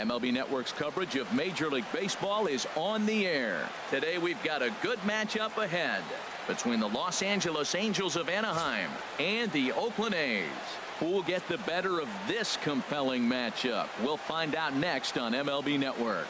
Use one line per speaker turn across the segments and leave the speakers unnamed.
MLB Network's coverage of Major League Baseball is on the air. Today we've got a good matchup ahead between the Los Angeles Angels of Anaheim and the Oakland A's. Who will get the better of this compelling matchup? We'll find out next on MLB Network.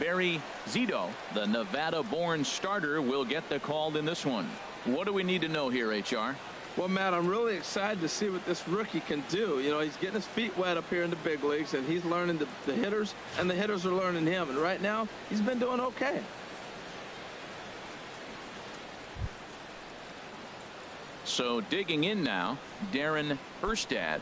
Barry Zito, the Nevada-born starter, will get the call in this one. What do we need to know here, HR?
Well, Matt, I'm really excited to see what this rookie can do. You know, he's getting his feet wet up here in the big leagues, and he's learning the hitters, and the hitters are learning him. And right now, he's been doing okay.
So digging in now, Darren Erstad.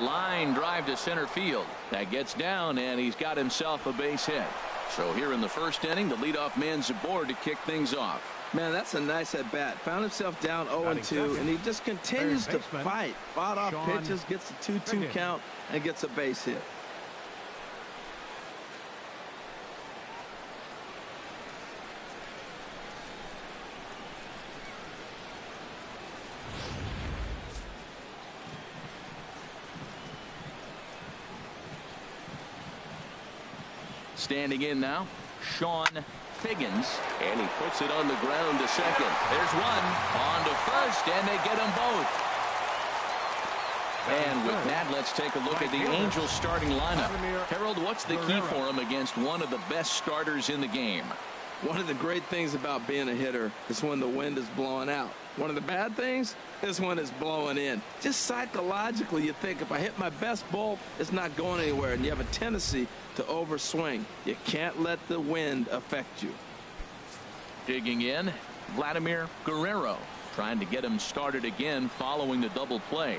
Line drive to center field. That gets down, and he's got himself a base hit. So here in the first inning, the leadoff man's aboard to kick things off.
Man, that's a nice at-bat. Found himself down 0-2, and he just continues to fight. Fought off pitches, gets a 2-2 count, and gets a base hit.
Standing in now, Sean Figgins, and he puts it on the ground to second. There's one on to first, and they get them both. And with that, let's take a look at the Angels starting lineup. Harold, what's the key for him against one of the best starters in the game?
One of the great things about being a hitter is when the wind is blowing out. One of the bad things is when it's blowing in. Just psychologically, you think, if I hit my best ball, it's not going anywhere, and you have a tendency to overswing. You can't let the wind affect you.
Digging in, Vladimir Guerrero, trying to get him started again following the double play.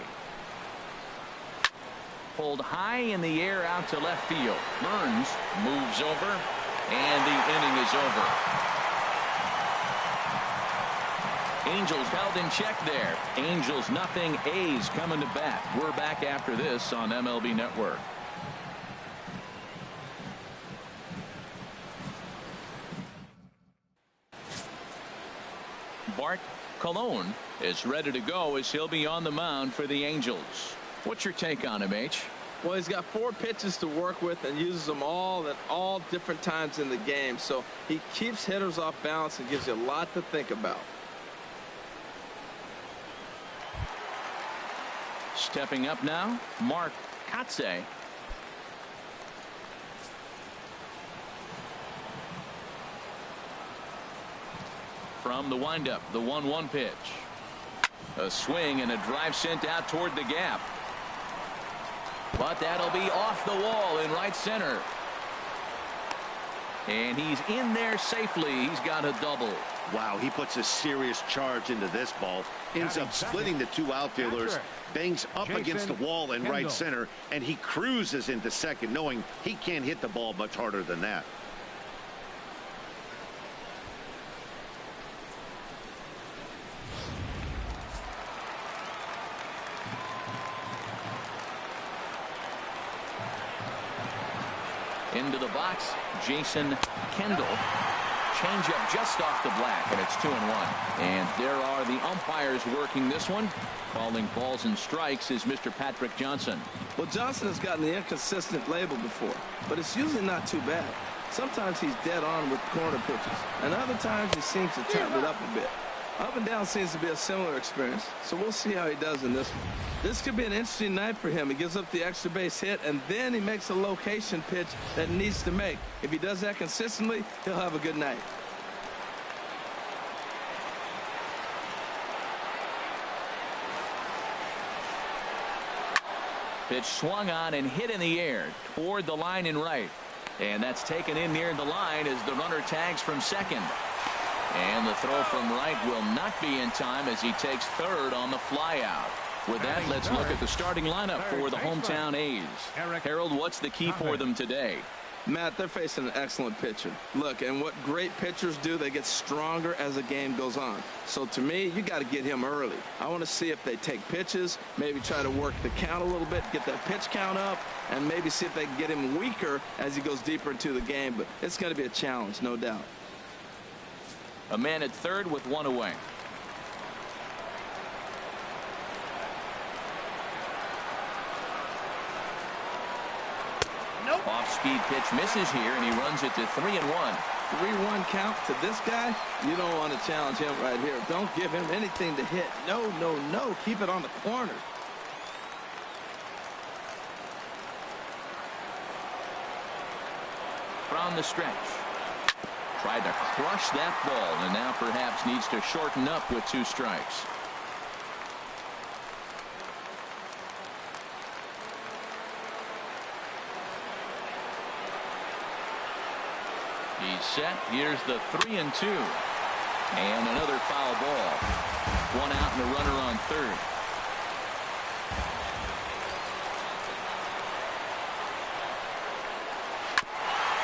Pulled high in the air out to left field. Byrnes moves over, and the inning is over. Angels held in check there. Angels nothing, A's coming to bat. We're back after this on MLB Network. Bart Colon is ready to go as he'll be on the mound for the Angels. What's your take on him, H?
Well, he's got 4 pitches to work with and uses them all at all different times in the game. So he keeps hitters off balance and gives you a lot to think about.
Stepping up now, Mark Kotsay. From the windup, the 1-1 pitch. A swing and a drive sent out toward the gap. But that'll be off the wall in right center. And he's in there safely. He's got a double.
Wow, he puts a serious charge into this ball. Ends up splitting the 2 outfielders. Bangs up against the wall in right center. And he cruises into second, knowing he can't hit the ball much harder than that.
Into the box, Jason Kendall. Changeup just off the black, and it's 2-1. And there are the umpires working this one. Calling balls and strikes is Mr. Patrick Johnson.
Well, Johnson has gotten the inconsistent label before, but it's usually not too bad. Sometimes he's dead on with corner pitches, and other times he seems to tighten it up a bit. Up and down seems to be a similar experience, so we'll see how he does in this one. This could be an interesting night for him. He gives up the extra base hit, and then he makes a location pitch that he needs to make. If he does that consistently, he'll have a good night.
Pitch swung on and hit in the air toward the line in right. And that's taken in near the line as the runner tags from second. And the throw from right will not be in time as he takes third on the flyout. With that, let's look at the starting lineup for the hometown A's. Harold, what's the key for them today?
Matt, they're facing an excellent pitcher. Look, and what great pitchers do, they get stronger as the game goes on. So to me, you got to get him early. I want to see if they take pitches, maybe try to work the count a little bit, get that pitch count up, and maybe see if they can get him weaker as he goes deeper into the game. But it's going to be a challenge, no doubt.
A man at third with one away. Off-speed pitch misses here, and he runs it to 3-1.
3-1 count to this guy. You don't want to challenge him right here. Don't give him anything to hit. No, no, no. Keep it on the corner.
From the stretch. Tried to crush that ball, and now perhaps needs to shorten up with 2 strikes. He's set. Here's the 3-2. And another foul ball. 1 out and a runner on third.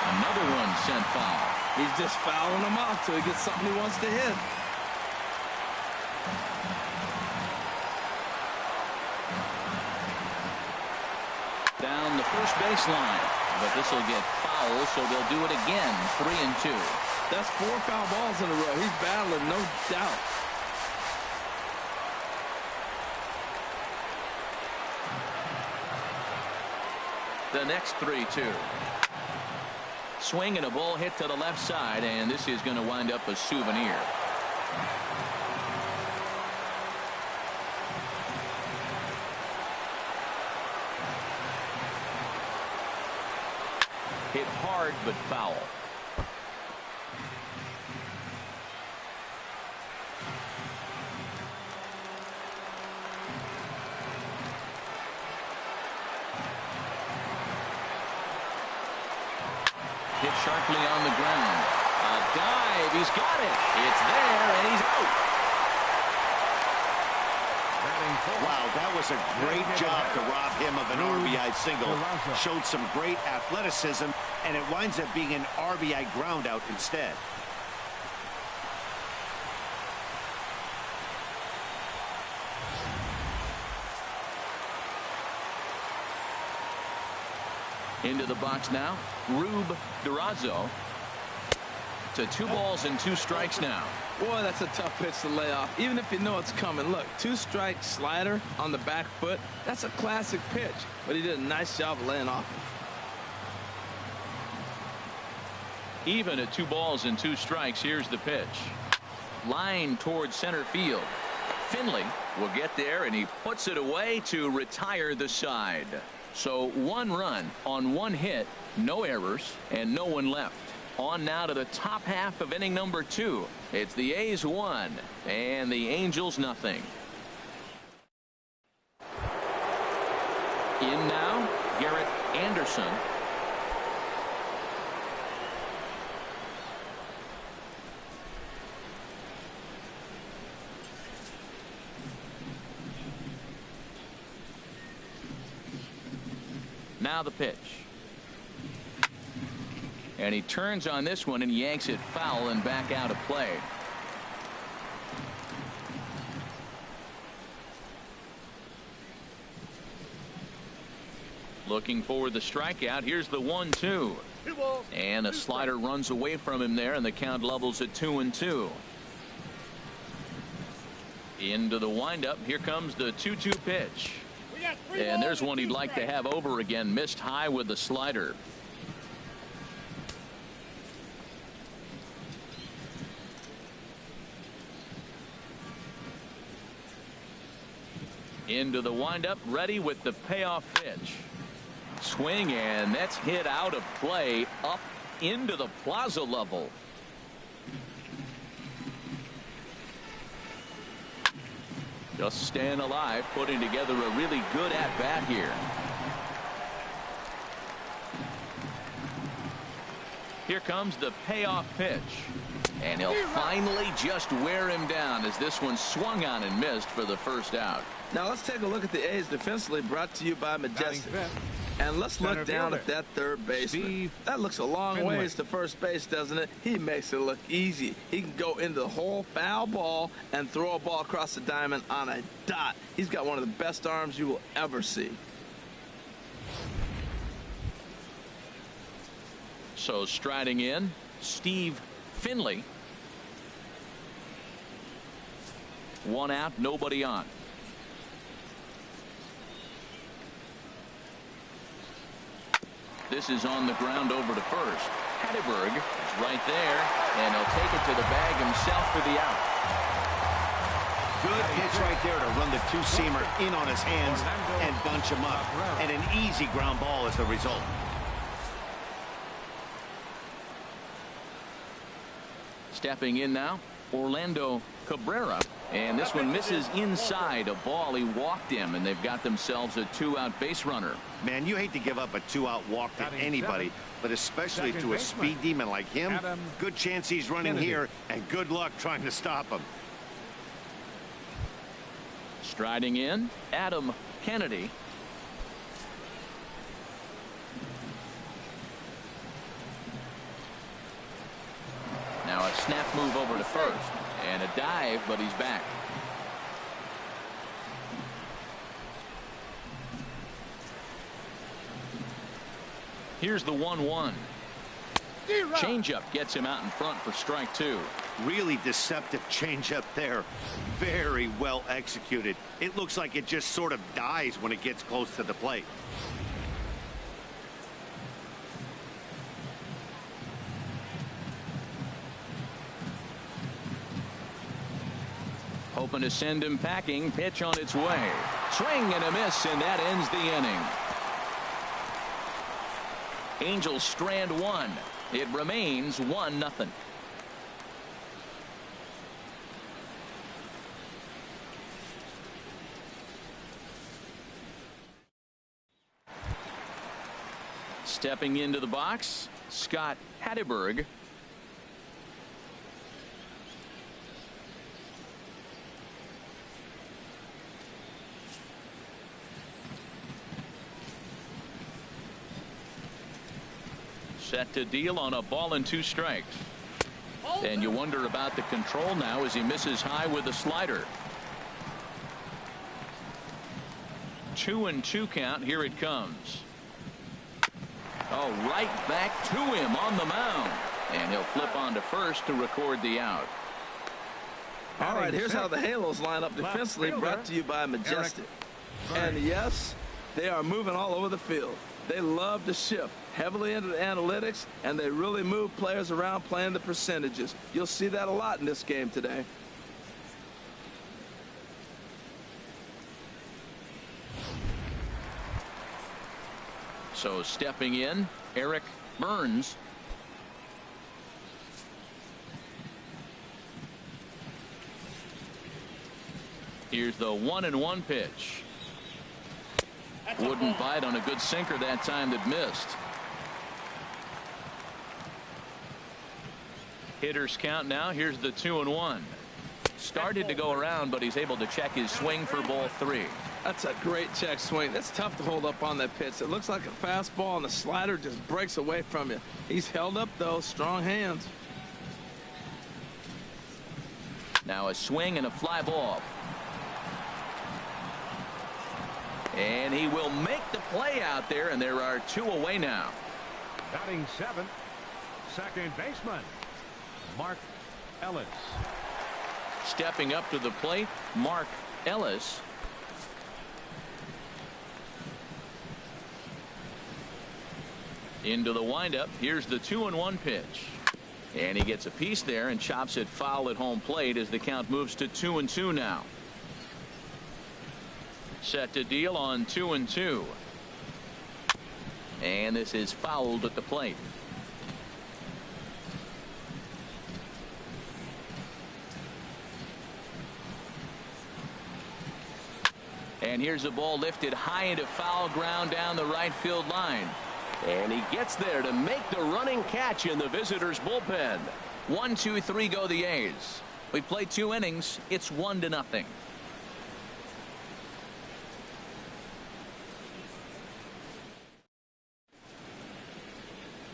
Another one sent foul.
He's just fouling them off till he gets something he wants to hit.
Down the first baseline. But this will get foul, so they'll do it again. 3-2.
That's 4 foul balls in a row. He's battling, no doubt.
The next 3-2. Swing and a ball hit to the left side, and this is going to wind up a souvenir. Hit hard but foul. Hit sharply on the ground. A dive. He's got it. It's there, and he's out.
Wow, that was a great job to rob him of an RBI single. Showed some great athleticism, and it winds up being an RBI ground out instead.
Into the box now. Rube Durazo. To 2 balls and 2 strikes now.
Boy, that's a tough pitch to lay off, even if you know it's coming. Look, 2-strike slider on the back foot. That's a classic pitch, but he did a nice job of laying off.
Even at 2 balls and 2 strikes, here's the pitch. Line towards center field. Finley will get there, and he puts it away to retire the side. So 1 run on 1 hit, no errors, and no one left. On now to the top half of inning number 2. It's the A's 1 and the Angels nothing. In now, Garrett Anderson. Now the pitch. And he turns on this one and yanks it foul and back out of play. Looking for the strikeout. Here's the 1-2. And a slider runs away from him there, and the count levels at 2-2. Into the windup. Here comes the 2-2 pitch. And there's one he'd like to have over again. Missed high with the slider. Into the windup, ready with the payoff pitch. Swing, and that's hit out of play up into the plaza level. Just staying alive, putting together a really good at-bat here. Here comes the payoff pitch. And he'll finally just wear him down as this one swung on and missed for the first out.
Now let's take a look at the A's defensively, brought to you by Majestic. And let's look down at that third baseman. That looks a long ways to first base, doesn't it? He makes it look easy. He can go into the hole, foul ball, and throw a ball across the diamond on a dot. He's got one of the best arms you will ever see.
So striding in, Steve Finley. 1 out, nobody on. This is on the ground over to first. Hatteberg is right there, and he'll take it to the bag himself for the out.
Good pitch right there to run the two-seamer in on his hands and bunch him up. And an easy ground ball as the result.
Stepping in now, Orlando Cabrera. And this one misses inside a ball. He walked him, and they've got themselves a 2-out base runner.
Man, you hate to give up a 2-out walk to anybody, but especially to a speed demon like him. Good chance he's running here, and good luck trying to stop him.
Striding in, Adam Kennedy. Now a snap move over to first. And a dive, but he's back. Here's the 1-1. Changeup gets him out in front for strike 2.
Really deceptive changeup there. Very well executed. It looks like it just sort of dies when it gets close to the plate.
Hoping to send him packing. Pitch on its way. Swing and a miss, and that ends the inning. Angels strand 1. It remains 1-0. Stepping into the box, Scott Hatteberg. Set to deal on a ball and 2 strikes. And you wonder about the control now as he misses high with a slider. 2-2 count. Here it comes. Oh, right back to him on the mound. And he'll flip on to first to record the out.
All right, here's how the Halos line up defensively, brought to you by Majestic. And yes, they are moving all over the field. They love to shift heavily into the analytics, and they really move players around playing the percentages. You'll see that a lot in this game today.
So stepping in, Eric Byrnes. Here's the 1-1 pitch. Wouldn't bite on a good sinker that time that missed. Hitters count now. Here's the 2-1. Started to go around, but he's able to check his swing for ball 3.
That's a great check swing. That's tough to hold up on that pitch. It looks like a fastball, and the slider just breaks away from you. He's held up, though. Strong hands.
Now a swing and a fly ball. And he will make the play out there, and there are 2 away now.
Batting 7th, second baseman, Mark Ellis.
Stepping up to the plate, Mark Ellis. Into the windup. Here's the 2-1 pitch. And he gets a piece there and chops it foul at home plate as the count moves to 2-2 now. Set to deal on 2-2. And this is fouled at the plate. And here's a ball lifted high into foul ground down the right field line. And he gets there to make the running catch in the visitors' bullpen. 1, 2, 3 go the A's. We played 2 innings. It's 1-0.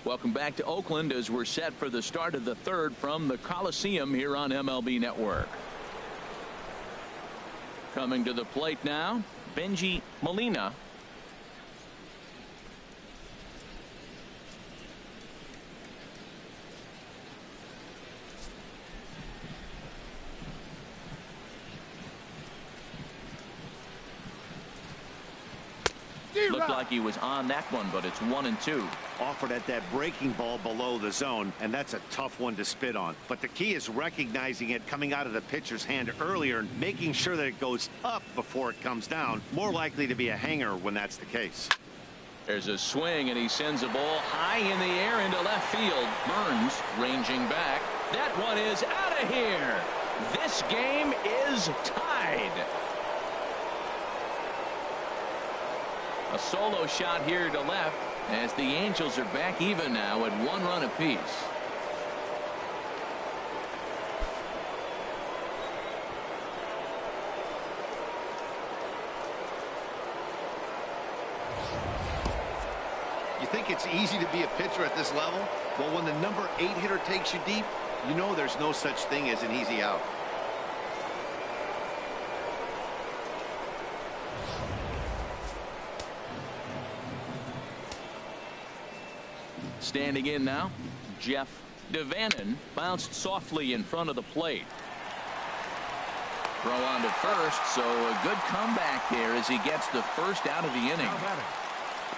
Welcome back to Oakland as we're set for the start of the 3rd from the Coliseum here on MLB Network. Coming to the plate now, Benji Molina. Looked like he was on that one, but it's 1-2.
Offered at that breaking ball below the zone, and that's a tough one to spit on. But the key is recognizing it coming out of the pitcher's hand earlier and making sure that it goes up before it comes down. More likely to be a hanger when that's the case.
There's a swing, and he sends a ball high in the air into left field. Byrnes ranging back. That one is out of here. This game is tied. A solo shot here to left as the Angels are back even now at 1 run apiece.
You think it's easy to be a pitcher at this level? Well, when the number 8 hitter takes you deep, you know there's no such thing as an easy out.
Standing in now, Jeff Devannon bounced softly in front of the plate. Throw on to first, so a good comeback there as he gets the first out of the inning.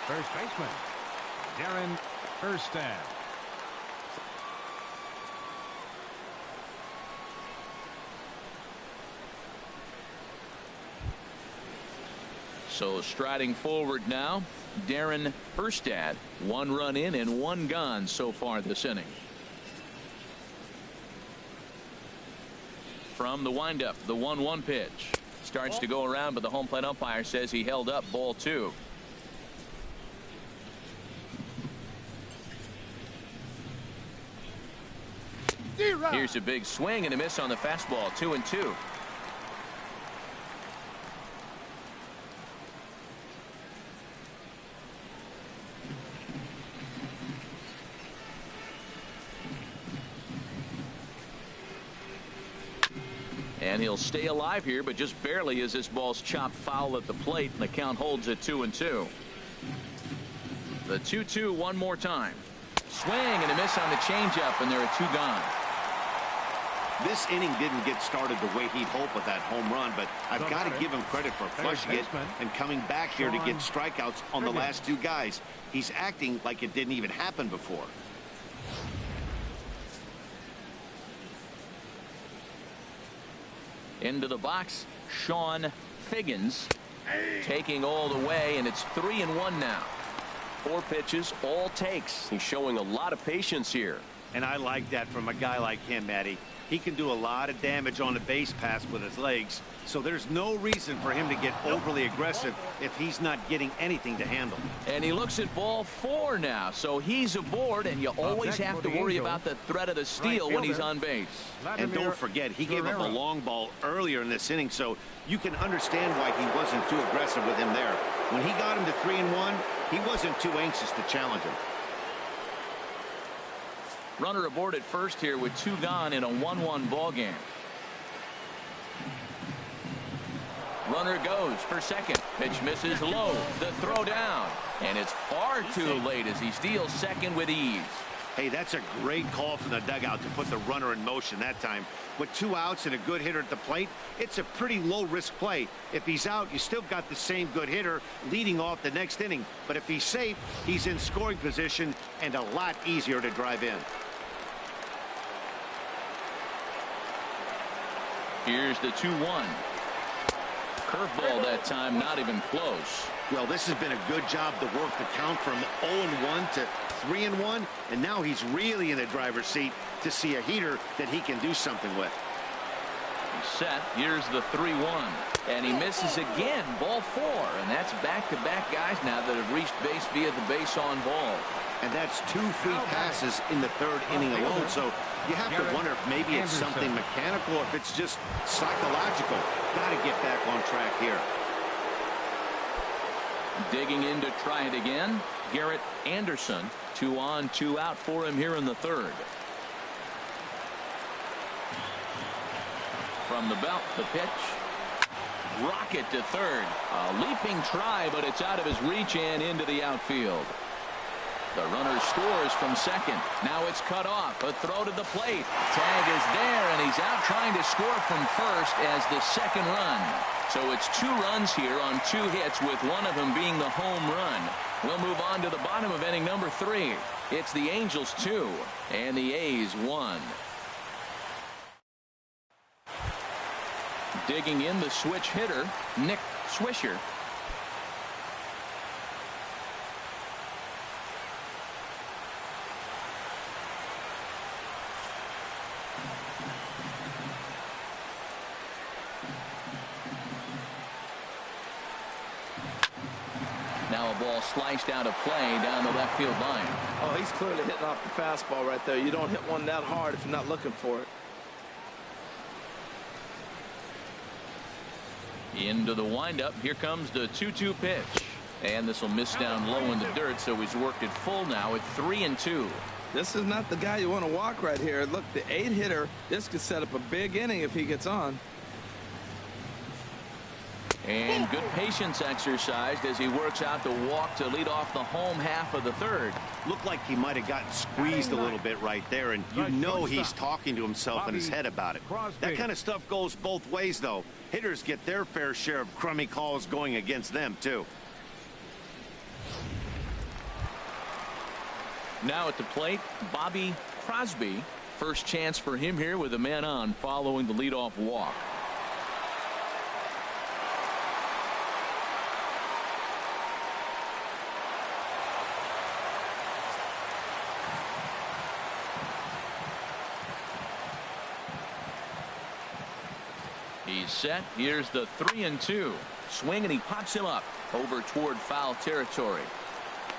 First baseman, Darren Erstad.
So striding forward now, Darren Erstad. 1 run in and 1 gone so far this inning. From the windup, the 1-1 pitch. Starts to go around, but the home plate umpire says he held up, ball 2. Here's a big swing and a miss on the fastball. 2-2. And he'll stay alive here, but just barely as this ball's chopped foul at the plate, and the count holds at 2-2. The 2-2 one more time. Swing and a miss on the changeup, and there are 2 gone.
This inning didn't get started the way he'd hoped with that home run, but I've got to give him credit for flushing it and coming back here to get strikeouts on the last 2 guys. He's acting like it didn't even happen before.
Into the box, Sean Figgins taking all the way, and it's 3-1 now. 4 pitches, all takes. He's showing a lot of patience here.
And I like that from a guy like him, Matty. He can do a lot of damage on the base pass with his legs, so there's no reason for him to get overly aggressive if he's not getting anything to handle.
And he looks at ball 4 now, so he's aboard, and you always have to worry about the threat of the steal when he's on base.
And don't forget, he gave up a long ball earlier in this inning, so you can understand why he wasn't too aggressive with him there. When he got him to 3-1, he wasn't too anxious to challenge him.
Runner aboard at first here with 2 gone in a 1-1 ball game. Runner goes for second. Pitch misses low. The throw down. And it's far too late as he steals second with ease.
Hey, that's a great call from the dugout to put the runner in motion that time. With 2 outs and a good hitter at the plate, it's a pretty low-risk play. If he's out, you still got the same good hitter leading off the next inning. But if he's safe, he's in scoring position and a lot easier to drive in.
Here's the 2-1. Curveball that time, not even close.
Well, this has been a good job to work the count from 0-1 to 3-1, and now he's really in the driver's seat to see a heater that he can do something with.
Set. Here's the 3-1. And he misses again. Ball 4. And that's back-to-back guys now that have reached base via the base on ball.
And that's 2 free passes in the 3rd inning alone. So you have to wonder if maybe it's something mechanical or if it's just psychological. Got to get back on track here.
Digging in to try it again. Garrett Anderson. 2 on, 2 out for him here in the 3rd. From the belt, the pitch. Rocket to 3rd. A leaping try, but it's out of his reach and into the outfield. The runner scores from 2nd. Now it's cut off. A throw to the plate. Tag is there, and he's out trying to score from 1st as the 2nd run. So it's 2 runs here on 2 hits, with one of them being the home run. We'll move on to the bottom of inning number 3. It's the Angels 2 and the A's 1. Digging in, the switch hitter, Swisher. Now a ball sliced out of play down the left field line.
Oh, he's clearly hitting off the fastball right there. You don't hit one that hard if you're not looking for it.
Into the windup. Here comes the 2-2 pitch. And this will miss down low in the dirt, so he's worked it full now at 3-2.
This is not the guy you want to walk right here. Look, the 8-hitter, this could set up a big inning if he gets on.
And good patience exercised as he works out the walk to lead off the home half of the 3rd.
Looked like he might have gotten squeezed a little bit right there, and you know he's talking to himself in his head about it. That kind of stuff goes both ways, though. Hitters get their fair share of crummy calls going against them, too.
Now at the plate, Crosby. First chance for him here with a man on following the leadoff walk. He's set. Here's the 3-2. Swing, and he pops him up over toward foul territory.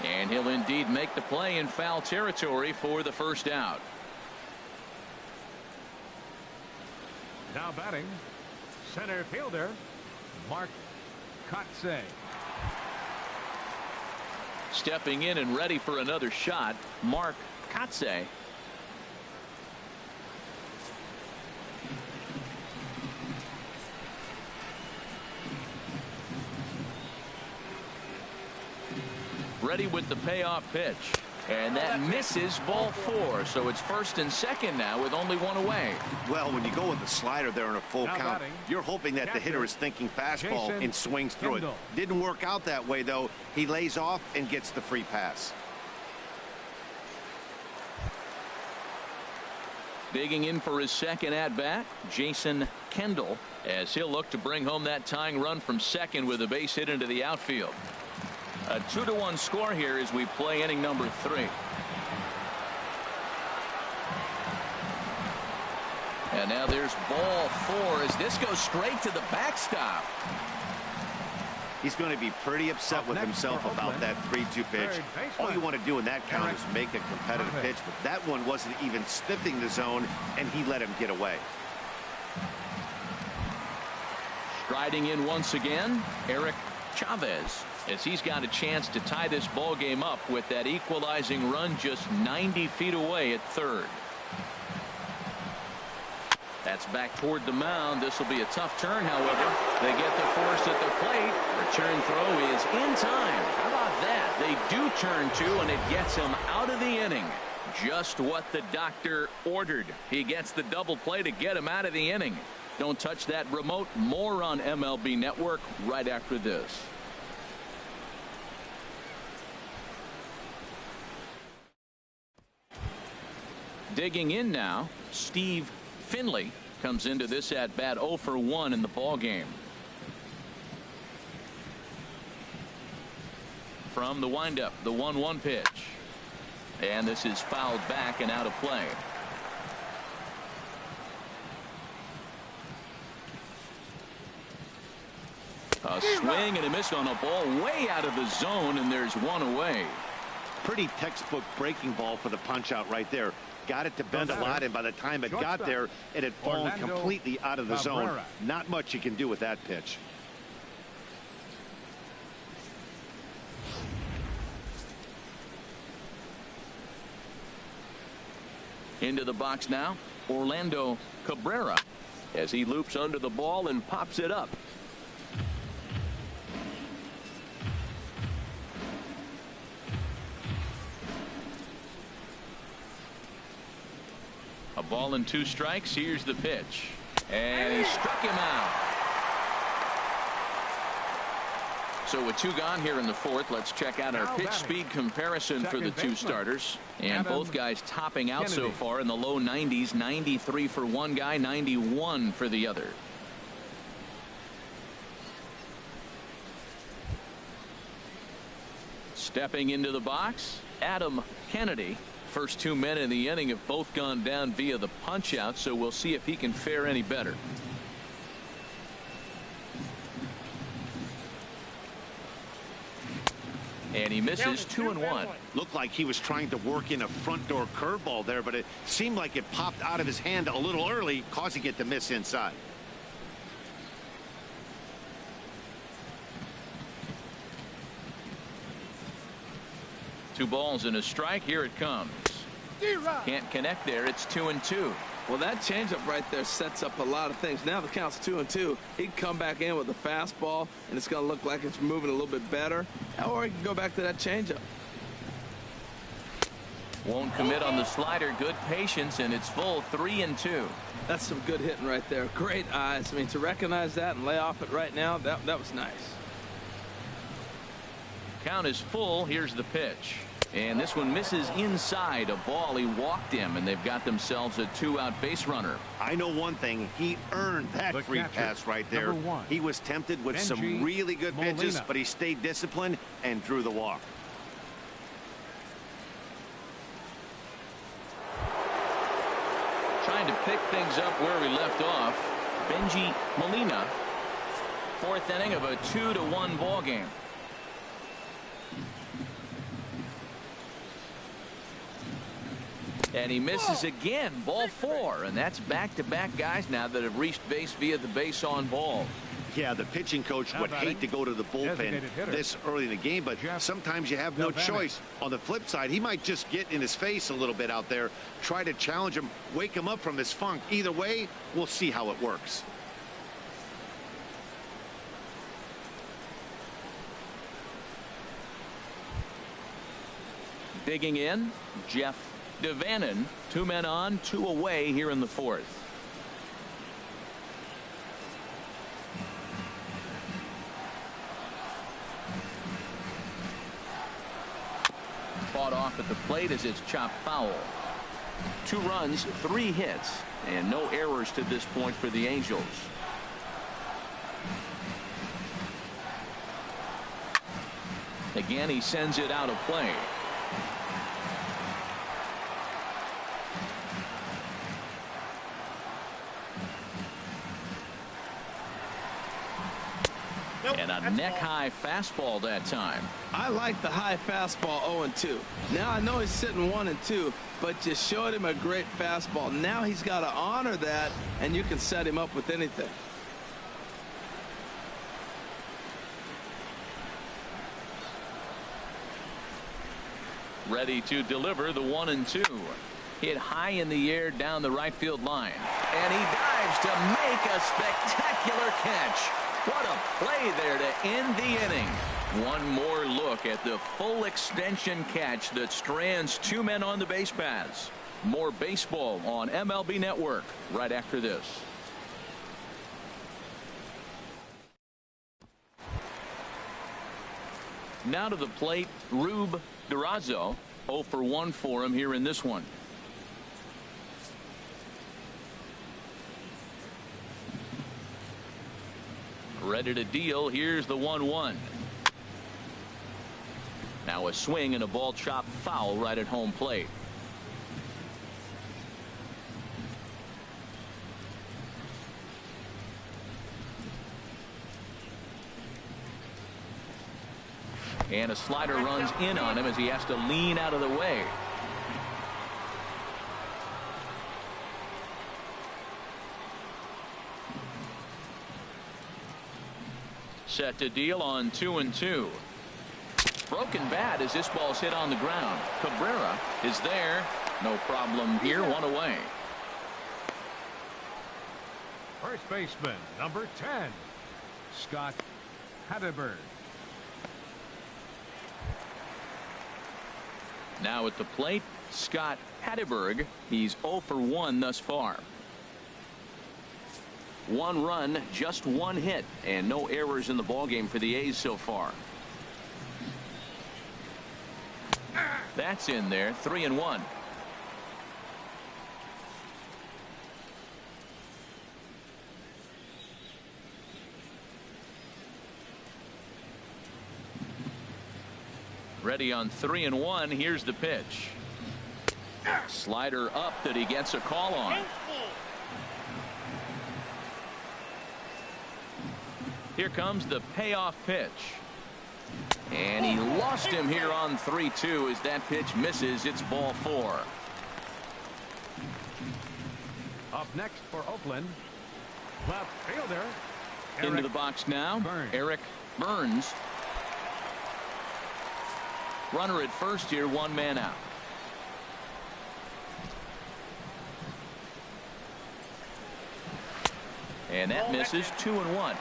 And he'll indeed make the play in foul territory for the first out.
Now batting, center fielder, Kotsay.
Stepping in and ready for another shot, Kotsay. Ready with the payoff pitch, and that misses, ball 4. So it's 1st and 2nd now with only 1 away.
Well, when you go with the slider there in a full count, you're hoping that the hitter is thinking fastball and swings through it. Didn't work out that way, though. He lays off and gets the free pass.
Digging in for his 2nd at bat, Kendall, as he'll look to bring home that tying run from 2nd with a base hit into the outfield. A 2-1 score here as we play inning number 3. And now there's ball 4 as this goes straight to the backstop.
He's going to be pretty upset with himself about that 3-2 pitch. All you want to do in that count is make a competitive pitch, but that one wasn't even sniffing the zone, and he let him get away.
Striding in once again, Chavez, as he's got a chance to tie this ball game up with that equalizing run just 90 feet away at 3rd. That's back toward the mound. This will be a tough turn, however. They get the force at the plate. Return throw is in time. How about that? They do turn 2, and it gets him out of the inning. Just what the doctor ordered. He gets the double play to get him out of the inning. Don't touch that remote. More on MLB Network right after this. Digging in now, Finley comes into this at bat 0 for 1 in the ball game. From the windup, the 1-1 pitch, and this is fouled back and out of play. A swing and a miss on a ball way out of the zone, and there's one away.
Pretty textbook breaking ball for the punch out right there. Got it to bend a lot, and by the time it got there, it had fallen completely out of the zone. Not much you can do with that pitch.
Into the box now, Orlando Cabrera, as he loops under the ball and pops it up. A ball and 2 strikes. Here's the pitch, and he struck him out. So with 2 gone here in the 4th, let's check out our pitch speed comparison for the 2 starters. And both guys topping out so far in the low 90s. 93 for one guy, 91 for the other. Stepping into the box, Adam Kennedy. First 2 men in the inning have both gone down via the punch out, so we'll see if he can fare any better. And he misses 2-1.
Looked like he was trying to work in a front door curveball there, but it seemed like it popped out of his hand a little early, causing it to miss inside.
Two balls and a strike. Here it comes. Can't connect there. It's 2-2.
Well, that changeup right there sets up a lot of things. Now the count's 2-2. He can come back in with a fastball, and it's going to look like it's moving a little bit better. Or he can go back to that changeup.
Won't commit on the slider. Good patience, and it's full. 3-2.
That's some good hitting right there. Great eyes. I mean, to recognize that and lay off it right now, that was nice.
Count is full. Here's the pitch. And this one misses inside. A ball. He walked him, and they've got themselves a 2-out base runner.
I know one thing. He earned that free pass right there. He was tempted with some really good pitches, but he stayed disciplined and drew the walk.
Trying to pick things up where we left off. Benji Molina. 4th inning of a 2-1 ball game. And he misses again. Ball 4, and that's back-to-back guys now that have reached base via the base on ball.
Yeah, the pitching coach would hate to go to the bullpen this early in the game, but sometimes you have no choice. On the flip side, he might just get in his face a little bit out there, try to challenge him, wake him up from his funk. Either way, we'll see how it works.
Digging in, Jeff Devannon. 2 men on, 2 away here in the 4th. Fought off at the plate as it's chopped foul. 2 runs, 3 hits, and no errors to this point for the Angels. Again, he sends it out of play. And a neck-high fastball that time.
I like the high fastball 0-2. Now I know he's sitting 1-2, but just showed him a great fastball. Now he's got to honor that, and you can set him up with anything.
Ready to deliver the 1-2. Hit high in the air down the right field line. And he dives to make a spectacular catch. What a play there to end the inning. One more look at the full extension catch that strands 2 men on the base paths. More baseball on MLB Network right after this. Now to the plate, Rube Durazo. 0 for 1 for him here in this one. Ready to deal. Here's the 1-1. Now a swing and a ball chopped foul right at home plate. And a slider runs in on him as he has to lean out of the way. Set to deal on 2-2. Broken bat as this ball's hit on the ground. Cabrera is there. No problem here. One away.
First baseman, number 10, Scott Hatteberg.
Now at the plate, Scott Hatteberg. He's 0 for 1 thus far. 1 run, just 1 hit, and no errors in the ballgame for the A's so far. That's in there. 3-1. Ready on 3-1. Here's the pitch. Slider up that he gets a call on. Here comes the payoff pitch. And he lost him here on 3-2 as that pitch misses. It's ball 4.
Up next for Oakland, left fielder.
Into the box now,
Byrnes.
Byrnes. Runner at first here, 1 man out. And that misses. 2-1.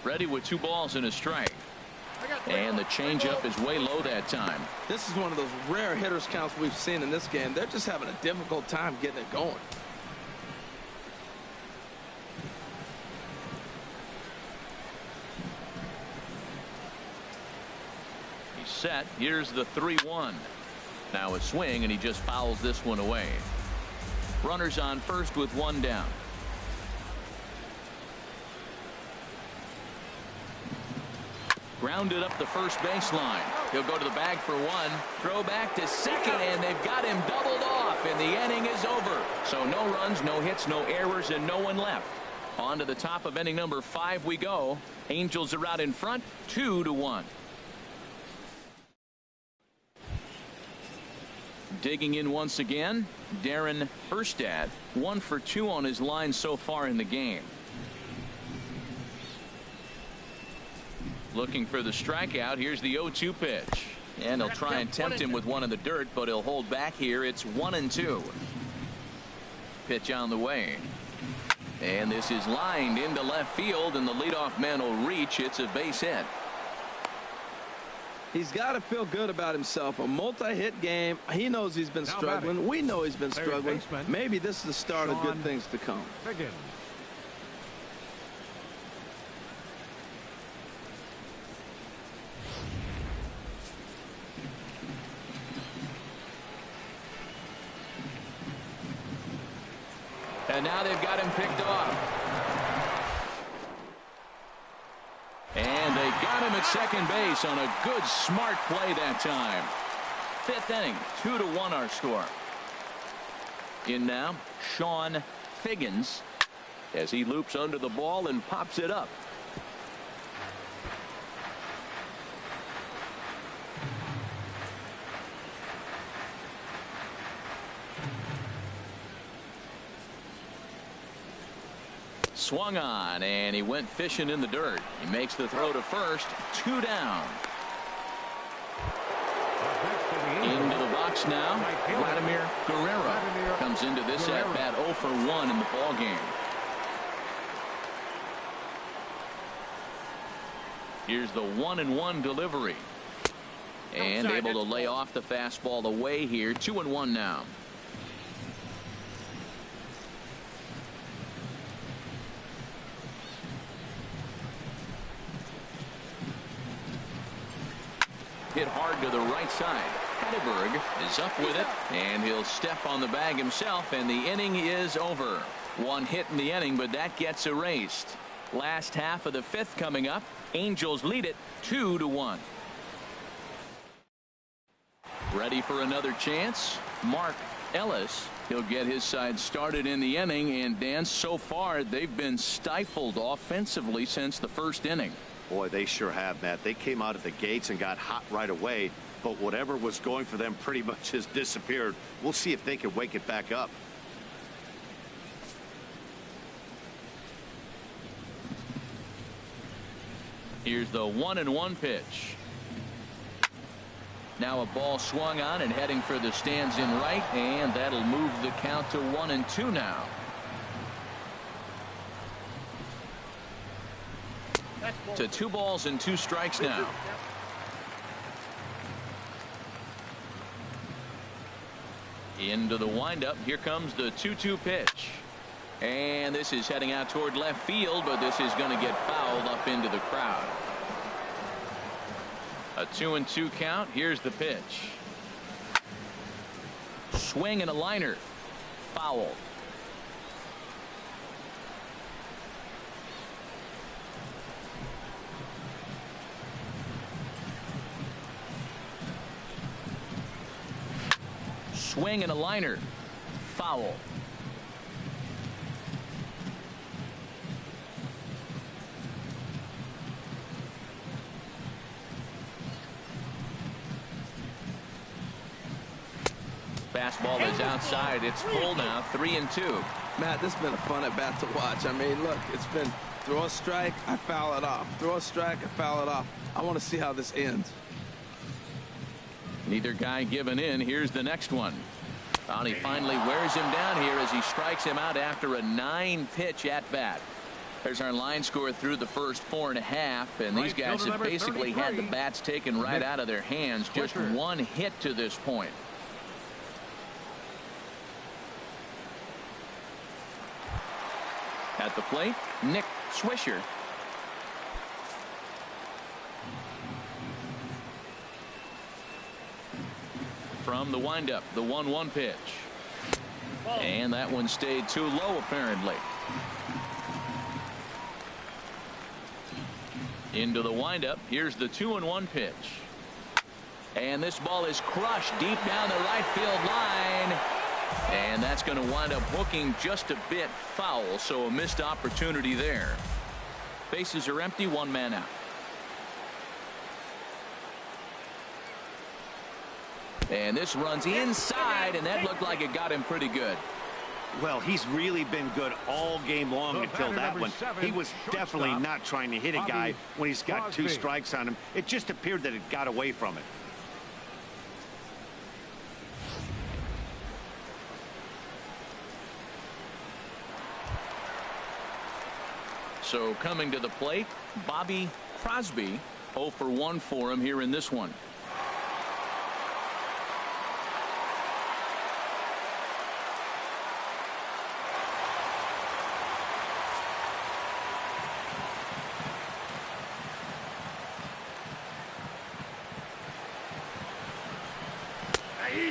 Ready with 2 balls and a strike. And the changeup is way low that time.
This is one of those rare hitters counts we've seen in this game. They're just having a difficult time getting it going.
He's set. Here's the 3-1. Now a swing, and he just fouls this one away. Runners on first with 1 down. Grounded up the first baseline. He'll go to the bag for 1. Throw back to second, and they've got him doubled off, and the inning is over. So no runs, no hits, no errors, and no one left. On to the top of inning number 5 we go. Angels are out in front, 2-1. Digging in once again, Darren Erstad. 1 for 2 on his line so far in the game. Looking for the strikeout. Here's the 0-2 pitch. And he'll try and tempt him with one in the dirt, but he'll hold back here. It's 1-2. Pitch on the way. And this is lined into left field, and the leadoff man will reach. It's a base hit.
He's got to feel good about himself. A multi-hit game. He knows he's been struggling. We know he's been struggling. Maybe this is the start of good things to come.
Figgins.
And now they've got him picked off. And they got him at second base on a good, smart play that time. 5th inning, 2-1 our score. In now, Sean Figgins as he loops under the ball and pops it up. Swung on, and he went fishing in the dirt. He makes the throw to first. 2 down. Into the box now. Vladimir Guerrero comes into this at bat 0 for 1 in the ball game. Here's the 1-1 delivery. And able to lay off the fastball away here. 2-1 now. Hit hard to the right side. Hatteberg is up with it, and he'll step on the bag himself, and the inning is over. 1 hit in the inning, but that gets erased. Last half of the 5th coming up. Angels lead it 2-1. Ready for another chance? Mark Ellis, he'll get his side started in the inning. And Dan, so far they've been stifled offensively since the first inning.
Boy, they sure have, Matt. They came out of the gates and got hot right away, but whatever was going for them pretty much has disappeared. We'll see if they can wake it back up.
Here's the 1-1 pitch. Now a ball swung on and heading for the stands in right, and that'll move the count to 1-2 now. To 2 balls and 2 strikes now. Into the windup. Here comes the 2-2 pitch. And this is heading out toward left field, but this is going to get fouled up into the crowd. A 2-2 count. Here's the pitch. Swing and a liner. Foul. Swing and a liner. Foul. Fastball is outside. It's full now. 3-2.
Matt, this has been a fun at bat to watch. I mean, look, it's been throw a strike, I foul it off. Throw a strike, I foul it off. I want to see how this ends.
Neither guy giving in. Here's the next one. And he finally wears him down here as he strikes him out after a 9-pitch at bat. There's our line score through the first 4.5, and these guys have basically had the bats taken right out of their hands. Just 1 hit to this point. At the plate, Nick Swisher. From the windup, the 1-1 pitch. And that one stayed too low, apparently. Into the windup. Here's the 2-1 pitch. And this ball is crushed deep down the right field line. And that's going to wind up hooking just a bit foul, so a missed opportunity there. Bases are empty, 1 man out. And this runs inside, and that looked like it got him pretty good.
Well, he's really been good all game long until that one. He was definitely not trying to hit a guy when he's got 2 strikes on him. It just appeared that it got away from it.
So coming to the plate, Bobby Crosby. 0 for 1 for him here in this one.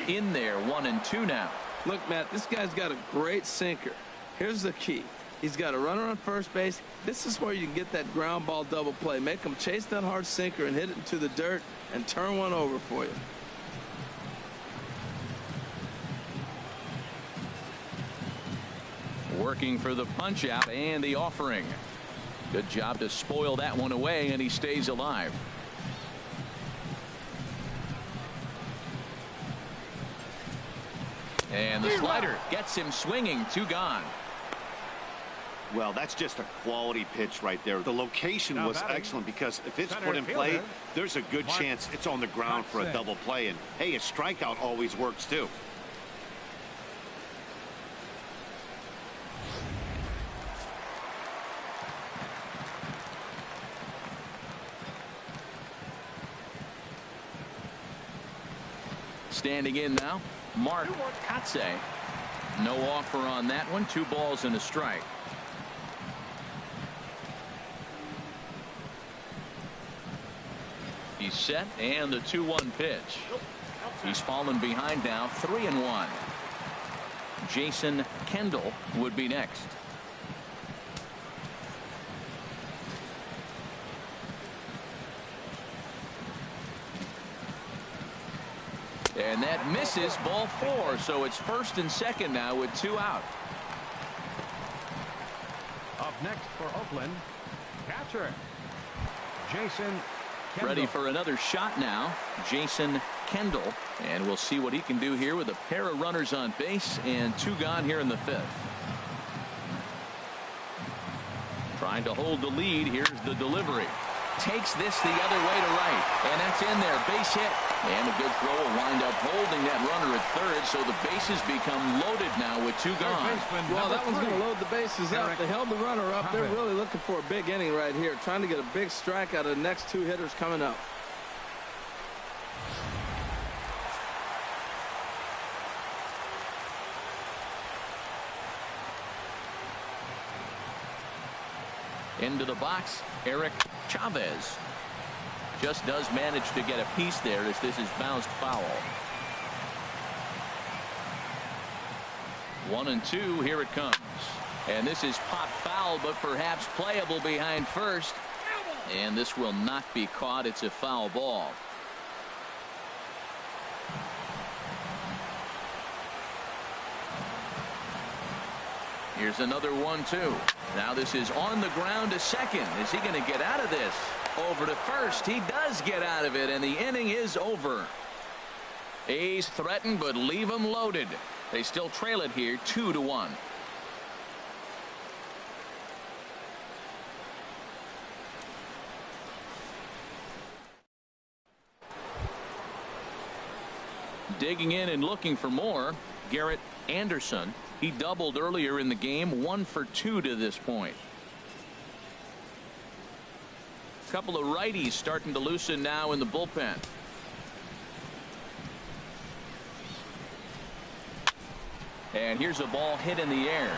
In there, 1-2 now.
Look, Matt, this guy's got a great sinker. Here's the key. He's got a runner on first base. This is where you can get that ground ball double play. Make him chase that hard sinker and hit it into the dirt and turn one over for you.
Working for the punch out and the offering. Good job to spoil that one away, and he stays alive. And the slider gets him swinging. 2 gone.
Well, that's just a quality pitch right there. The location was excellent because if it's put in play, there's a good chance it's on the ground for a double play. And, hey, a strikeout always works, too.
Standing in now, Mark Kotsay. No offer on that one. 2 balls and a strike. He's set, and the 2-1 pitch. He's fallen behind now, 3-1. Jason Kendall would be next. And that misses, ball 4. So it's first and second now with 2 out.
Up next for Oakland, catcher Jason Kendall.
Ready for another shot now, Jason Kendall. And we'll see what he can do here with a pair of runners on base and 2 gone here in the 5th. Trying to hold the lead. Here's the delivery. Takes this the other way to right. And that's in there. Base hit. And a good throw will wind up holding that runner at third. So the bases become loaded now with 2 gone.
Well, that one's going to load the bases up. They held the runner up. They're really looking for a big inning right here. Trying to get a big strike out of the next 2 hitters coming up.
Into the box, Eric Chavez just does manage to get a piece there as this is bounced foul. 1-2, here it comes. And this is pop foul, but perhaps playable behind first. And this will not be caught. It's a foul ball. Here's another 1-2. Now this is on the ground to second. Is he going to get out of this? Over to first. He does get out of it, and the inning is over. A's threaten, but leave them loaded. They still trail it here 2-1. Digging in and looking for more, Garrett Anderson. He doubled earlier in the game, 1 for 2 to this point. A couple of righties starting to loosen now in the bullpen. And here's a ball hit in the air.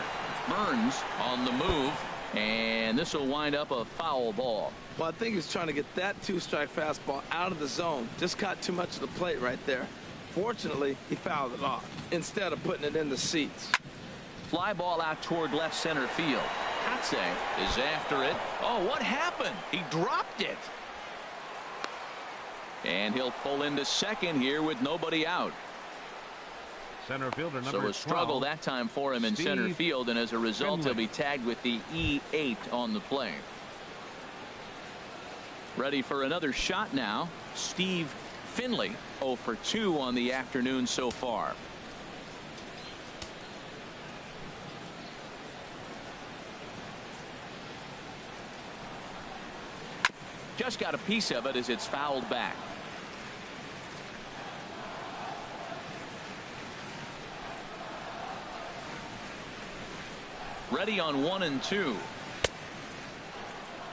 Byrnes on the move, and this will wind up a foul ball.
Well, I think he was trying to get that 2-strike fastball out of the zone. Just caught too much of the plate right there. Fortunately, he fouled it off instead of putting it in the seats.
Fly ball out toward left center field. Kotsay is after it. Oh, what happened? He dropped it. And he'll pull into second here with nobody out.
Center fielder number
So a struggle
12,
that time for him in center field, and as a result he'll be tagged with the E8 on the play. Ready for another shot now, Steve Finley, 0 for 2 on the afternoon so far. Just got a piece of it as it's fouled back. Ready on 1-2.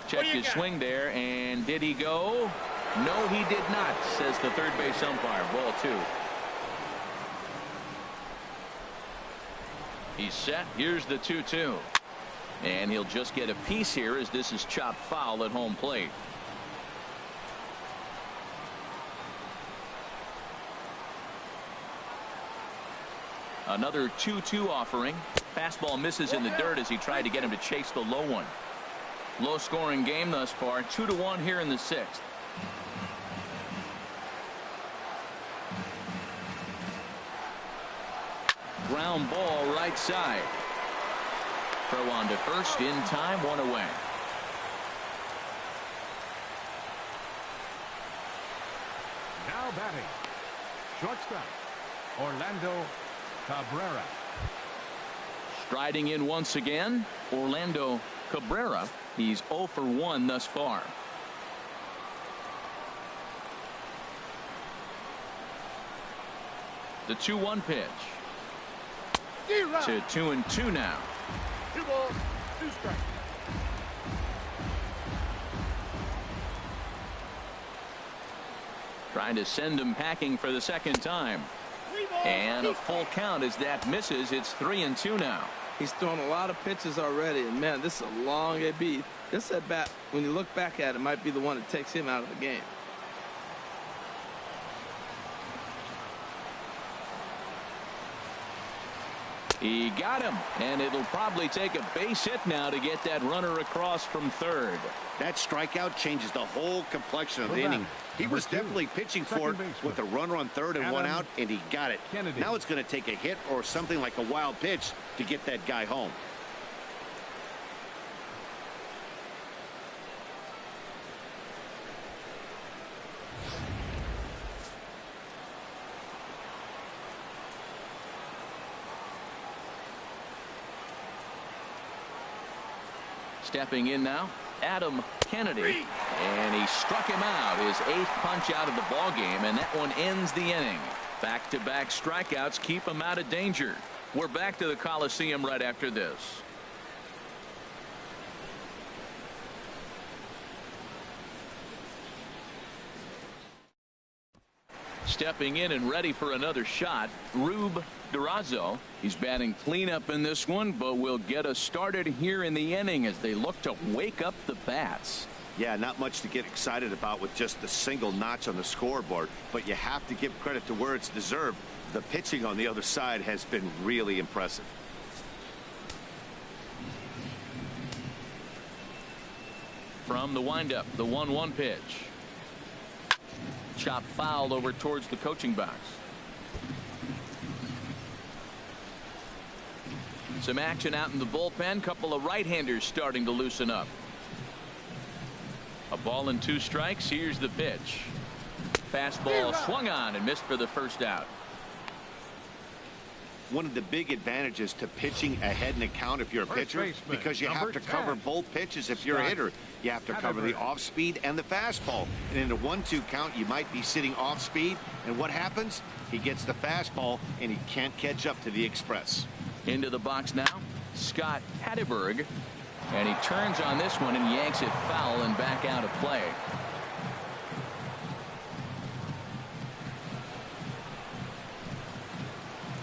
Checked his swing there, and did he go? No, he did not, says the third base umpire. Ball 2. He's set. Here's the 2-2. And he'll just get a piece here as this is chopped foul at home plate. Another 2-2 offering. Fastball misses in the dirt as he tried to get him to chase the low one. Low scoring game thus far. 2-1 here in the 6th. Ground ball right side. Throw on to first in time, 1 away.
Now batting, shortstop Orlando Cabrera.
Striding in once again, Orlando Cabrera. He's 0 for 1 thus far. The 2-1 pitch. To 2-2 now.
2 balls, 2 strikes.
Trying to send him packing for the second time. And a full count as that misses. It's 3-2 now.
He's thrown a lot of pitches already, and man, this is a long AB. This at bat, when you look back at it, might be the one that takes him out of the game.
He got him, and it'll probably take a base hit now to get that runner across from third.
That strikeout changes the whole complexion of the inning. He was definitely pitching for it with a runner on third and one out, and he got it. Now it's going to take a hit or something like a wild pitch to get that guy home.
Stepping in now, Adam Kennedy, and he struck him out, his 8th punch out of the ball game, and that one ends the inning. Back-to-back strikeouts keep him out of danger. We're back to the Coliseum right after this. Stepping in and ready for another shot, Rube Durazo. He's batting cleanup in this one, but will get us started here in the inning as they look to wake up the bats.
Yeah, not much to get excited about with just a single notch on the scoreboard, but you have to give credit to where it's deserved. The pitching on the other side has been really impressive.
From the windup, the 1-1 pitch. Chop fouled over towards the coaching box. Some action out in the bullpen. Couple of right-handers starting to loosen up. A ball and 2 strikes. Here's the pitch. Fastball swung on and missed for the first out.
One of the big advantages to pitching ahead in the count if you're a pitcher, because you have to cover both pitches. If you're a hitter, you have to cover the off speed and the fastball. And in a 1-2 count, you might be sitting off speed, and what happens? He gets the fastball and he can't catch up to the express.
Into the box now, Scott Hatteberg, and he turns on this one and yanks it foul and back out of play.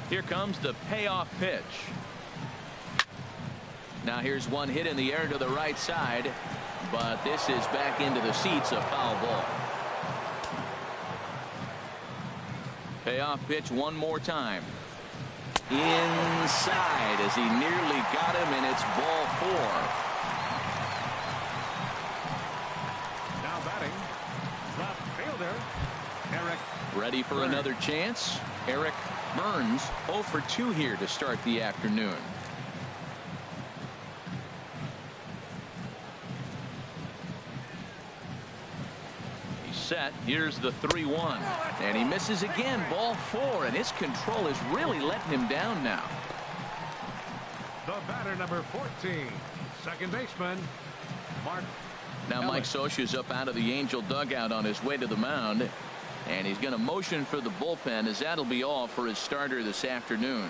Here comes the payoff pitch. Now here's one hit in the air to the right side, but this is back into the seats, a foul ball. Payoff pitch one more time. Inside as he nearly got him, and it's ball 4.
Now batting, left fielder, Eric.
Ready for another chance. Eric Byrnes 0 for 2 here to start the afternoon. He's set. Here's the 3-1, and he misses again. Ball 4, and his control is really letting him down now.
The batter, number 14, second baseman, Mark.
Now Mike Scioscia's up out of the Angel dugout on his way to the mound, and he's going to motion for the bullpen, as that'll be all for his starter this afternoon.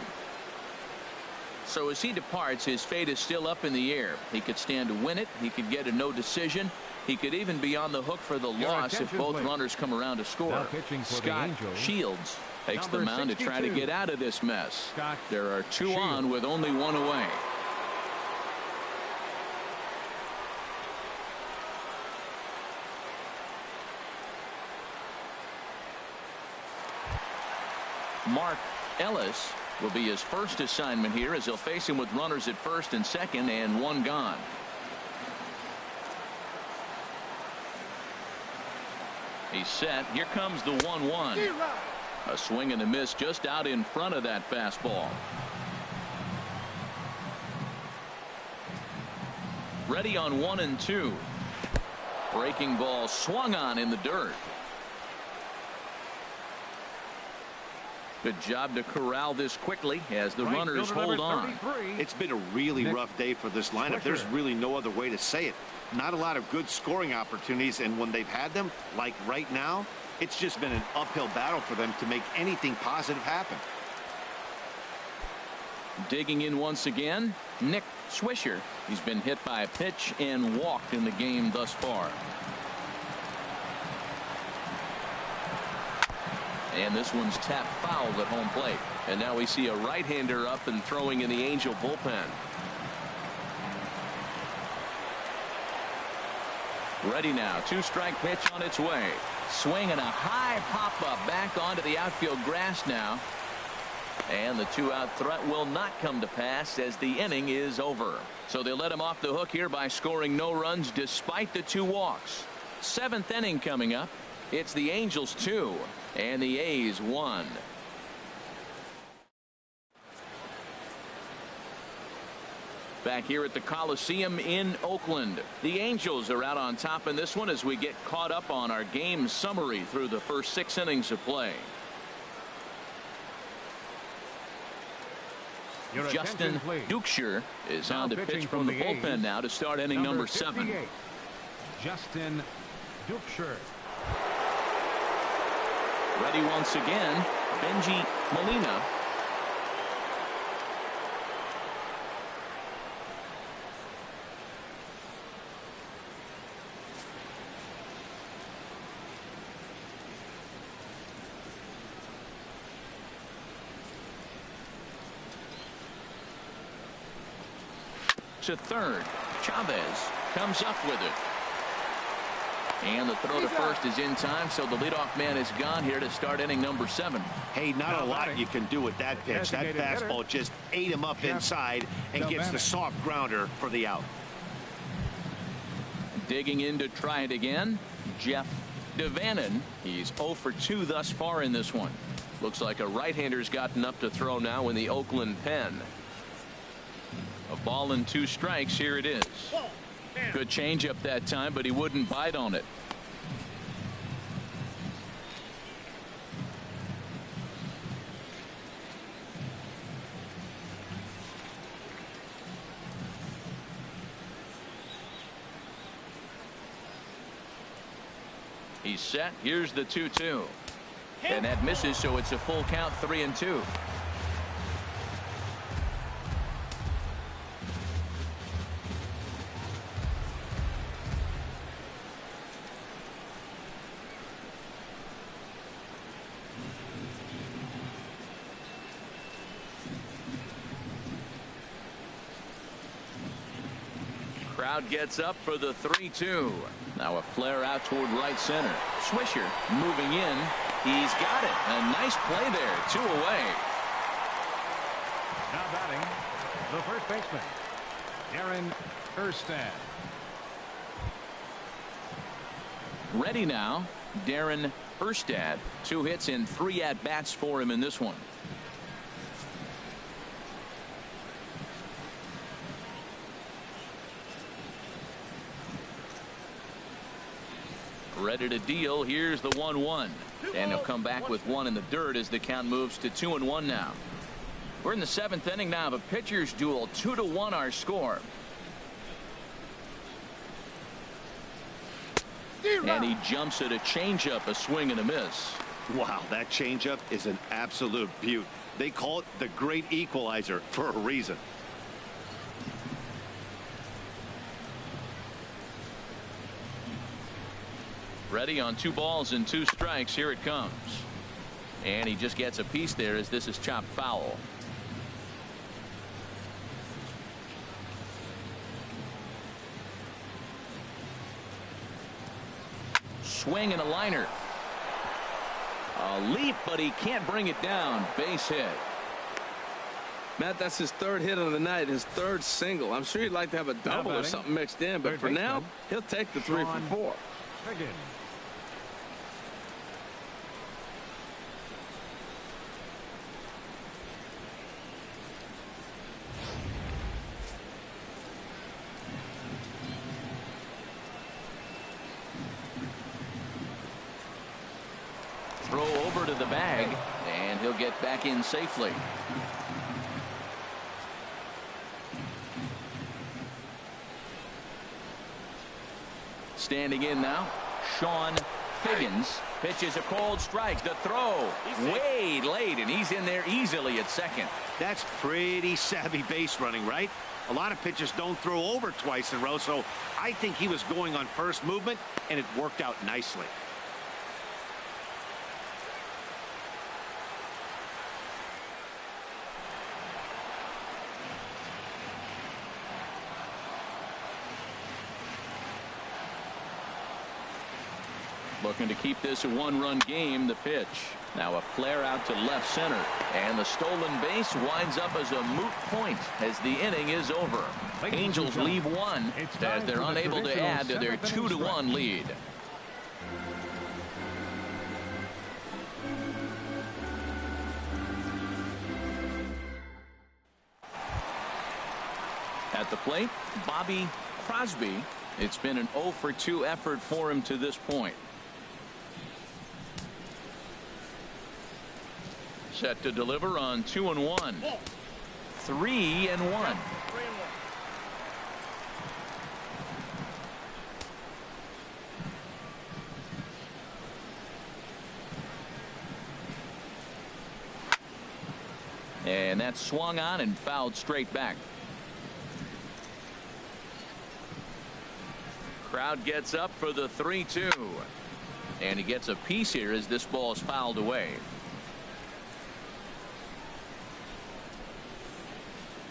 So as he departs, his fate is still up in the air. He could stand to win it. He could get a no decision. He could even be on the hook for the loss if both runners come around to score. Scott Shields takes the mound to try to get out of this mess. There are 2 on with only 1 away. Mark Ellis will be his first assignment here, as he'll face him with runners at first and second and 1 gone. He's set. Here comes the 1-1. A swing and a miss just out in front of that fastball. Ready on 1 and 2. Breaking ball swung on in the dirt. Good job to corral this quickly as the runners hold on.
It's been a really rough day for this lineup. There's really no other way to say it. Not a lot of good scoring opportunities, and when they've had them, like right now, it's just been an uphill battle for them to make anything positive happen.
Digging in once again, Nick Swisher. He's been hit by a pitch and walked in the game thus far. And this one's tapped foul at home plate. And now we see a right-hander up and throwing in the Angel bullpen. Ready now. 2-strike pitch on its way. Swing and a high pop-up back onto the outfield grass now. And the two-out threat will not come to pass as the inning is over. So they let him off the hook here by scoring no runs despite the 2 walks. 7th inning coming up. It's the Angels 2 and the A's 1. Back here at the Coliseum in Oakland, the Angels are out on top in this one as we get caught up on our game summary through the first 6 innings of play. Justin Dukeshire is on to pitch from the bullpen now to start inning number 7.
Justin Dukeshire.
Ready once again, Benji Molina. To third, Chavez comes up with it. And the throw to first is in time, so the leadoff man is gone here to start inning number 7.
Hey, not a lot you can do with that pitch. That fastball just ate him up inside and gets the soft grounder for the out.
Digging in to try it again, Jeff Devannon. He's 0 for 2 thus far in this one. Looks like a right-hander's gotten up to throw now in the Oakland pen. A ball and 2 strikes. Here it is. Good changeup that time, but he wouldn't bite on it. He's set. Here's the 2-2. And that misses, so it's a full count, 3-2. Crowd gets up for the 3-2. Now a flare out toward right center. Swisher moving in. He's got it. A nice play there. 2 away.
Now batting, the first baseman, Darren Erstad.
Ready now, Darren Erstad. 2 hits and 3 at-bats for him in this one. Ready to deal. Here's the 1-1. And he'll come back with 1 in the dirt as the count moves to 2-1 now. We're in the 7th inning now of a pitcher's duel. 2-1 our score. And he jumps at a changeup, a swing and a miss.
Wow, that changeup is an absolute beaut. They call it the great equalizer for a reason.
Ready on 2 balls and 2 strikes. Here it comes. And he just gets a piece there as this is chopped foul. Swing and a liner. A leap, but he can't bring it down. Base hit.
Matt, that's his 3rd hit of the night, his 3rd single. I'm sure he'd like to have a double or something mixed in, but for now, he'll take the 3 for 4.
Figgins.
Throw over to the bag, and he'll get back in safely. Standing in now, Sean Figgins pitches a cold strike. The throw way late, and he's in there easily at second.
That's pretty savvy base running, right? A lot of pitchers don't throw over twice in a row, so I think he was going on first movement, and it worked out nicely.
Looking to keep this a one-run game. The pitch. Now a flare out to left center. And the stolen base winds up as a moot point as the inning is over. Angels leave one as they're unable to add to their 2-1 lead. At the plate, Bobby Crosby. It's been an 0 for 2 effort for him to this point. Set to deliver on 2-1. 3-1. And that's swung on and fouled straight back. Crowd gets up for the 3-2. And he gets a piece here as this ball is fouled away.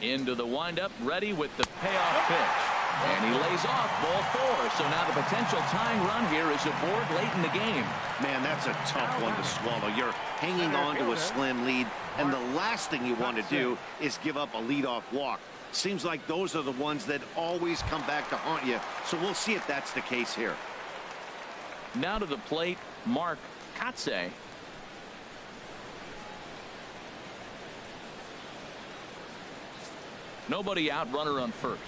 Into the windup, ready with the payoff pitch. And he lays off ball 4. So now the potential tying run here is aboard late in the game.
Man, that's a tough one to swallow. You're hanging on to a slim lead, and the last thing you want to do is give up a leadoff walk. Seems like those are the ones that always come back to haunt you. So we'll see if that's the case here.
Now to the plate, Mark Kotsay. Nobody out, runner on first.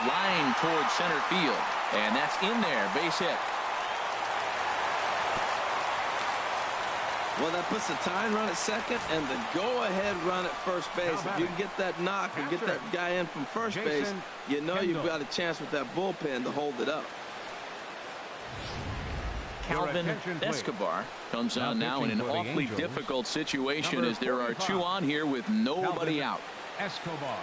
Line towards center field. And that's in there. Base hit.
Well, that puts the tying run at second and the go-ahead run at first base. If you can get that knock and get that guy in from first base, you know you've got a chance with that bullpen to hold it up.
Calvin Escobar comes on now in an awfully difficult situation as there are 2 on here with nobody out.
Escobar.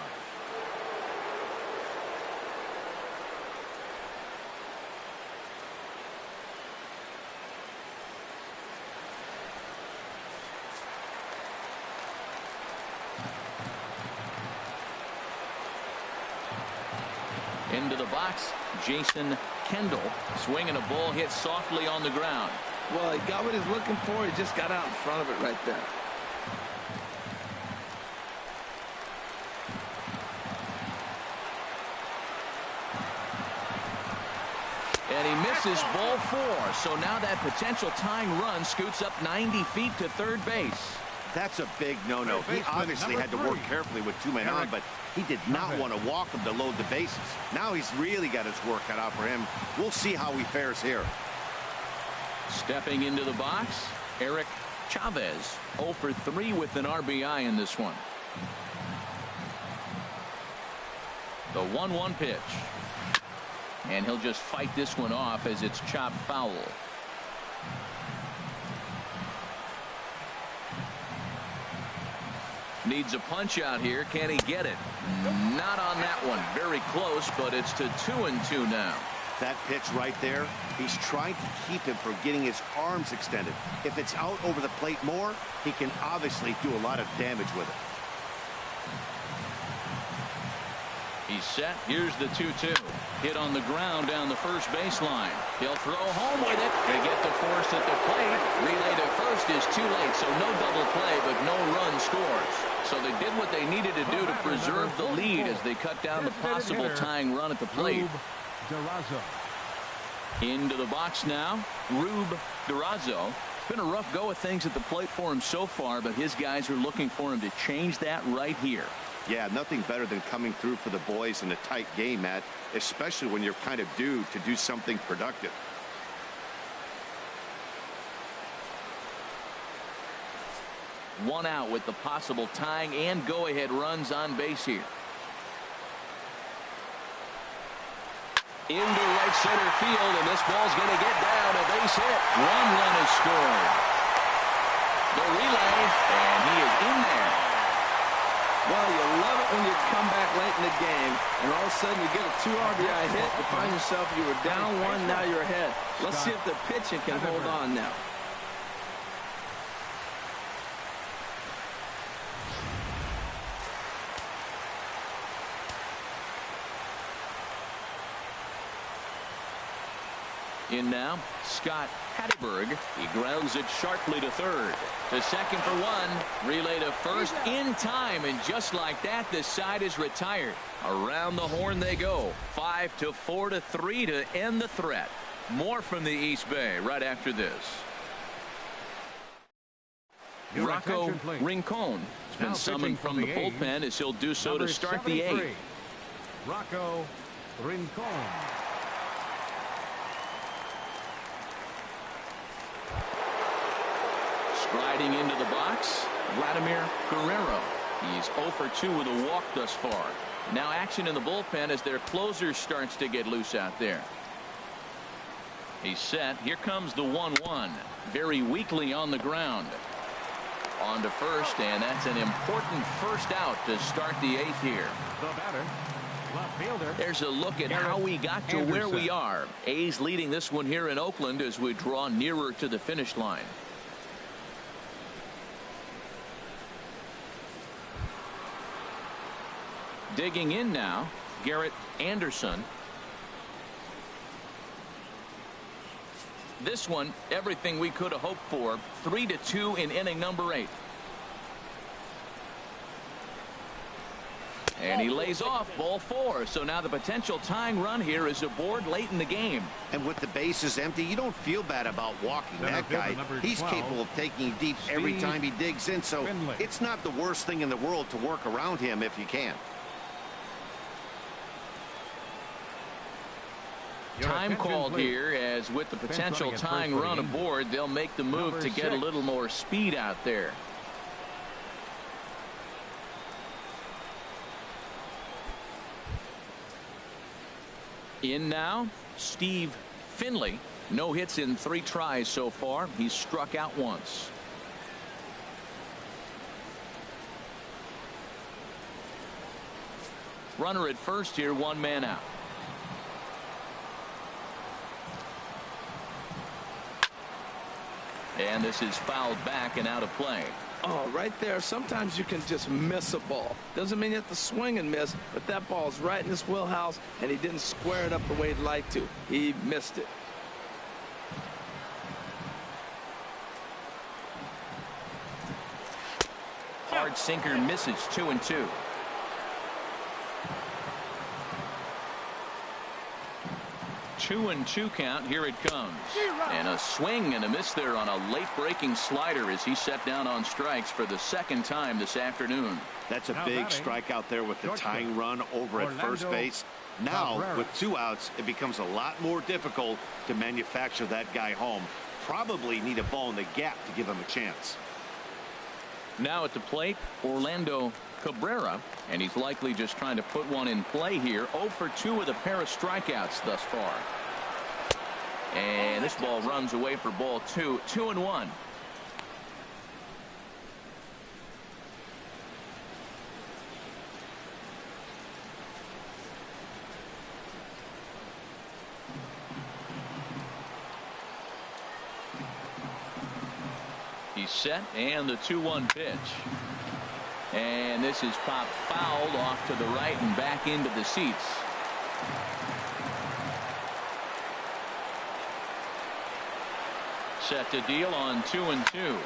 Into the box, Jason Kendall swinging a ball hit softly on the ground.
Well, he got what he's looking for. He just got out in front of it right there.
And he misses ball 4. So now that potential tying run scoots up 90 feet to third base.
That's a big no-no. He obviously had to work carefully with 2 men on, but he did not want to walk him to load the bases. Now he's really got his work cut out for him. We'll see how he fares here.
Stepping into the box, Eric Chavez 0 for 3 with an RBI in this one. The 1-1 pitch. And he'll just fight this one off as it's chopped foul. Needs a punch out here. Can he get it? Not on that one. Very close, but it's to 2-2 now.
That pitch right there, he's trying to keep him from getting his arms extended. If it's out over the plate more, he can obviously do a lot of damage with it.
He's set. Here's the 2-2. Hit on the ground down the first baseline. He'll throw home with it. They get the force at the plate. Relay to first is too late, so no double play, but no run scores. So they did what they needed to do to preserve the lead as they cut down the possible tying run at the plate. Into the box now, Rube Durazo. It's been a rough go of things at the plate for him so far, but his guys are looking for him to change that right here.
Yeah, nothing better than coming through for the boys in a tight game, Matt, especially when you're kind of due to do something productive.
One out with the possible tying and go-ahead runs on base here. Into right center field, and this ball's going to get down. A base hit. 1 run is scored. The relay, and he is in there.
Well, you love it when you come back late in the game, and all of a sudden you get a 2 RBI hit. You find yourself, you were down 1, now you're ahead. Let's see if the pitching can hold on now.
In now, Scott Hatteberg. He grounds it sharply to third. To second for one. Relay to first in time. And just like that, the side is retired. Around the horn they go. 5-4-3 to end the threat. More from the East Bay right after this. Rocco Rincon has been summoned from the bullpen as he'll do so to start the eighth.
Rocco Rincon.
Striding into the box, Vladimir Guerrero. He's 0 for 2 with a walk thus far. Now action in the bullpen as their closer starts to get loose out there. He's set. Here comes the 1-1. Very weakly on the ground. On to first, and that's an important first out to start the eighth here.
The batter, left fielder.
There's a look at how we got to where we are. A's leading this one here in Oakland as we draw nearer to the finish line. Digging in now, Garrett Anderson. This one, everything we could have hoped for. 3-2 in inning number 8. And he lays off ball 4. So now the potential tying run here is aboard late in the game.
And with the bases empty, you don't feel bad about walking that guy. He's capable of taking deep every time he digs in. So
Finley.
It's not the worst thing in the world to work around him if you can.
Time called here, as with the potential tying run aboard, they'll make the move to get a little more speed out there. In now, Steve Finley. No hits in 3 tries so far. He's struck out once. Runner at first here, 1 man out. And this is fouled back and out of play.
Oh, right there. Sometimes you can just miss a ball. Doesn't mean you have to swing and miss, but that ball's right in his wheelhouse, and he didn't square it up the way he'd like to. He missed it.
Hard sinker misses. 2-2. Two and 2 count. Here it comes. And a swing and a miss there on a late breaking slider as he set down on strikes for the 2nd time this afternoon.
That's a big strikeout there with the tying run over at first base. Now
Cabrera.
with 2 outs, it becomes a lot more difficult to manufacture that guy home. Probably need a ball in the gap to give him a chance.
Now at the plate, Orlando Cabrera, and he's likely just trying to put one in play here. 0 for 2 with a pair of strikeouts thus far. And this ball runs away for ball 2. 2-1. He's set, and the 2-1 pitch. And this is popped fouled off to the right and back into the seats. Set to deal on 2-2.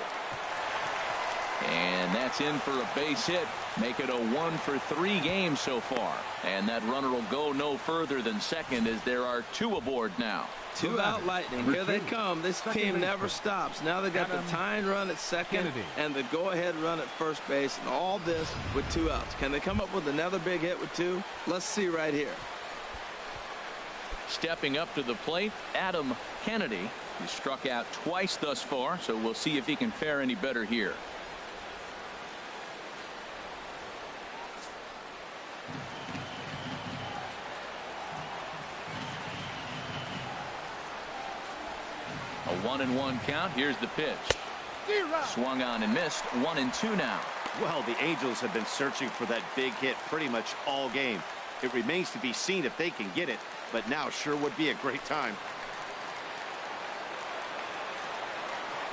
And that's in for a base hit. Make it a 1 for 3 game so far. And that runner will go no further than second as there are 2 aboard now.
2 out Lightning. Here they come. This team never stops. Now they got the tying run at second and the go-ahead run at first base, and all this with 2 outs. Can they come up with another big hit with 2? Let's see right here.
Stepping up to the plate, Adam Kennedy. He's struck out twice thus far, so we'll see if he can fare any better here. A 1-1 count. Here's the pitch. Swung on and missed. 1-2 now.
Well, the Angels have been searching for that big hit pretty much all game. It remains to be seen if they can get it, but now sure would be a great time.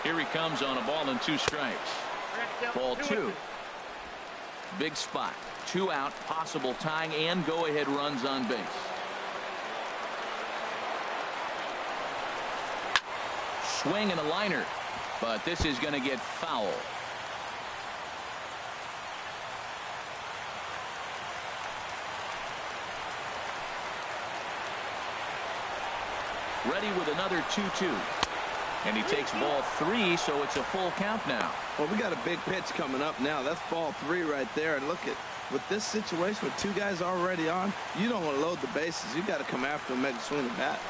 Here he comes on a ball and 2 strikes. Ball 2. Big spot. 2 out, possible tying and go-ahead runs on base. swing and a liner, but this is going to get foul. Ready with another 2-2. And he takes ball 3, so it's a full count now.
Well, we got a big pitch coming up now. That's ball 3 right there. And look at, with this situation with 2 guys already on, you don't want to load the bases. You got to come after him, make him swing the bat.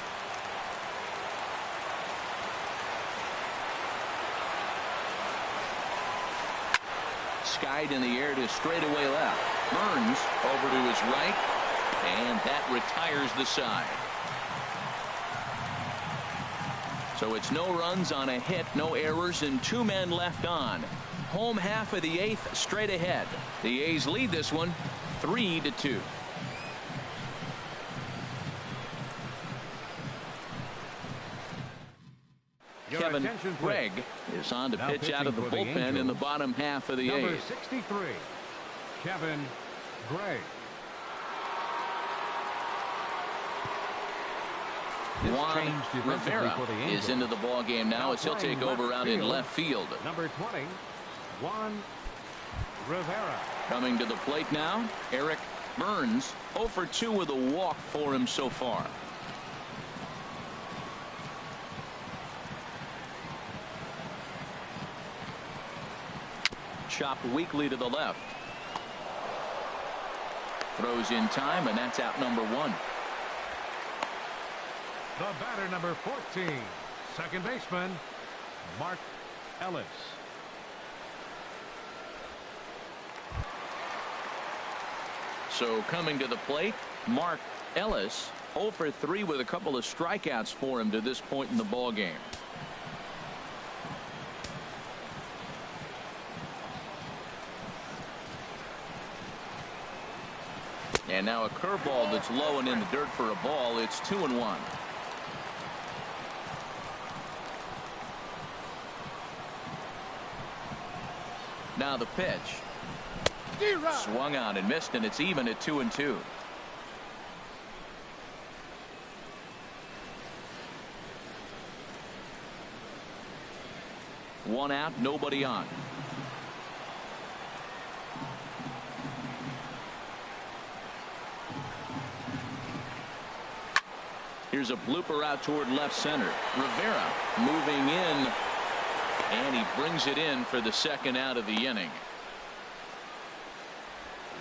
Skied in the air to straightaway left. Byrnes over to his right, and that retires the side. So it's no runs on a hit, no errors, and 2 men left on. Home half of the 8th straight ahead. The A's lead this one 3-2. Kevin Craig is on to pitch out of the bullpen in the bottom half of the 8th.
Number 63, Kevin Craig.
Juan Rivera is into the ball game now as he'll take over out in left field.
Number 20, Juan Rivera.
Coming to the plate now, Eric Byrnes, 0 for 2 with a walk for him so far. Chopped weakly to the left. Throws in time, and that's out number 1.
The batter, number 14, second baseman, Mark Ellis.
So coming to the plate, Mark Ellis, 0 for 3 with a couple of strikeouts for him to this point in the ball game. And now a curveball that's low and in the dirt for a ball. It's 2-1. Now the pitch. Swung on and missed, and it's even at 2-2. One out, nobody on. Here's a blooper out toward left center. Rivera moving in, and he brings it in for the second out of the inning.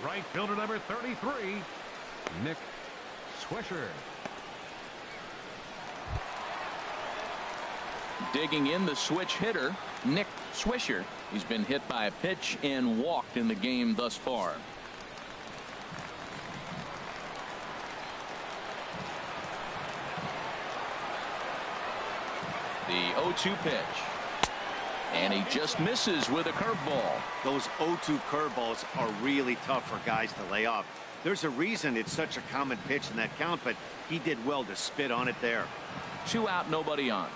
Right fielder number 33, Nick Swisher.
Digging in the switch hitter, Nick Swisher. He's been hit by a pitch and walked in the game thus far. The 0-2 pitch. And he just misses with a curveball.
Those 0-2 curveballs are really tough for guys to lay off. There's a reason it's such a common pitch in that count, but he did well to spit on it there.
2 out, nobody on.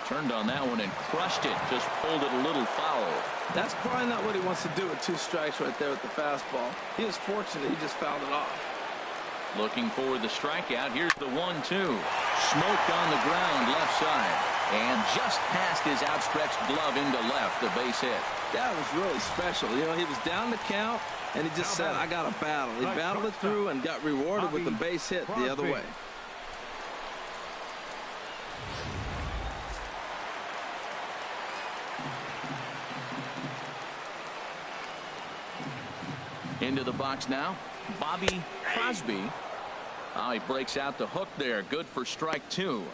Turned on that one and crushed it. Just pulled it a little foul.
That's probably not what he wants to do with 2 strikes right there with the fastball. He was fortunate he just fouled it off.
Looking for the strikeout. Here's the 1-2. Smoked on the ground left side. And just past his outstretched glove into left, the base hit.
That was really special. You know, he was down the count, and he just said, I got a battle. He battled it through and got rewarded with the base hit the other way. Into the box now, Bobby Crosby. Oh, he breaks out the hook there. Good for strike 2.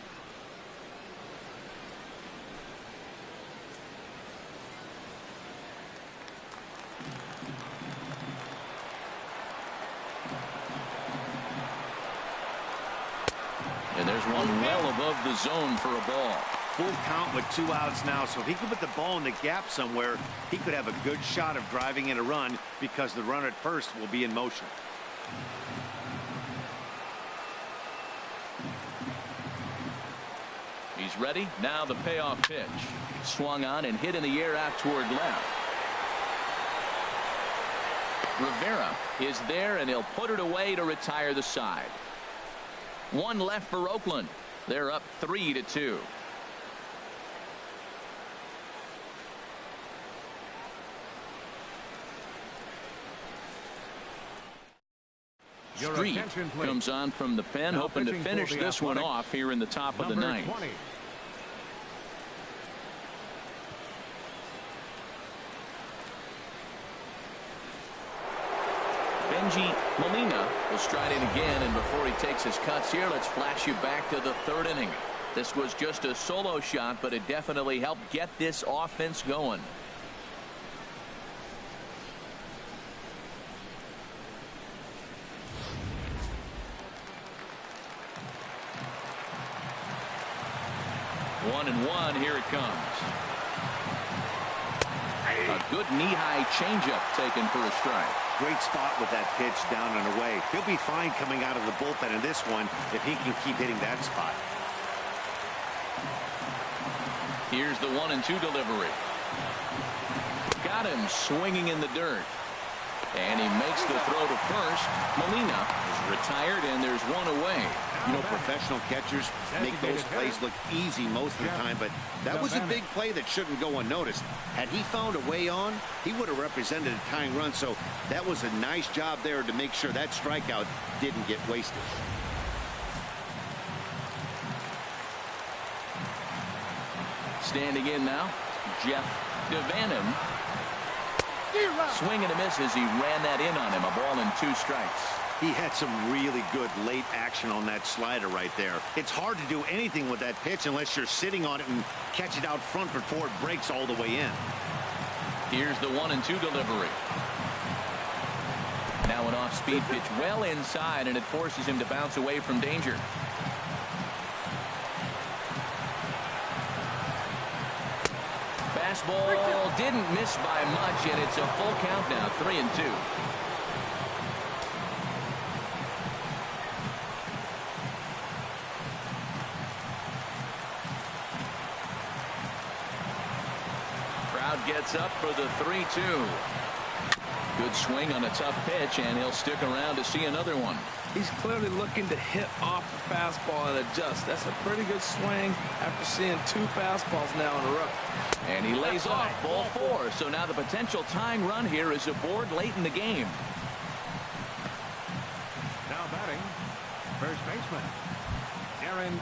And there's one well above the zone for a ball.
Full count with 2 outs now, so if he could put the ball in the gap somewhere, he could have a good shot of driving in a run because the runner at first will be in motion.
He's ready. Now the payoff pitch. Swung on and hit in the air out toward left. Rivera is there, and he'll put it away to retire the side. One left for Oakland. They're up 3-2. Street comes on from the pen, hoping to finish this one off here in the top of the ninth.
20.
Benji Molina will stride in again, and before he takes his cuts here, let's flash you back to the third inning. This was just a solo shot, but it definitely helped get this offense going. One and one, here it comes. A good knee-high changeup taken for a strike.
Great spot with that pitch down and away. He'll be fine coming out of the bullpen in this one if he can keep hitting that spot.
Here's the 1-2 delivery. Got him swinging in the dirt. And he makes the throw to first. Molina is retired, and there's one away.
You know, professional catchers make those plays look easy most of the time, but that was a big play that shouldn't go unnoticed. Had he found a way on, he would have represented a tying run, so that was a nice job there to make sure that strikeout didn't get wasted.
Standing in now, Jeff Devannon. Swing and a miss as he ran that in on him. A ball and 2 strikes.
He had some really good late action on that slider right there. It's hard to do anything with that pitch unless you're sitting on it and catch it out front before it breaks all the way in.
Here's the 1-2 delivery. Now an off-speed pitch well inside, and it forces him to bounce away from danger. Fastball didn't miss by much, and it's a full count now, 3-2. Crowd gets up for the 3-2. Good swing on a tough pitch, and he'll stick around to see another one.
He's clearly looking to hit off the fastball and adjust. That's a pretty good swing after seeing 2 fastballs now in a row.
And he lays off ball 4. So now the potential tying run here is aboard late in the game.
Now batting, first baseman, Darren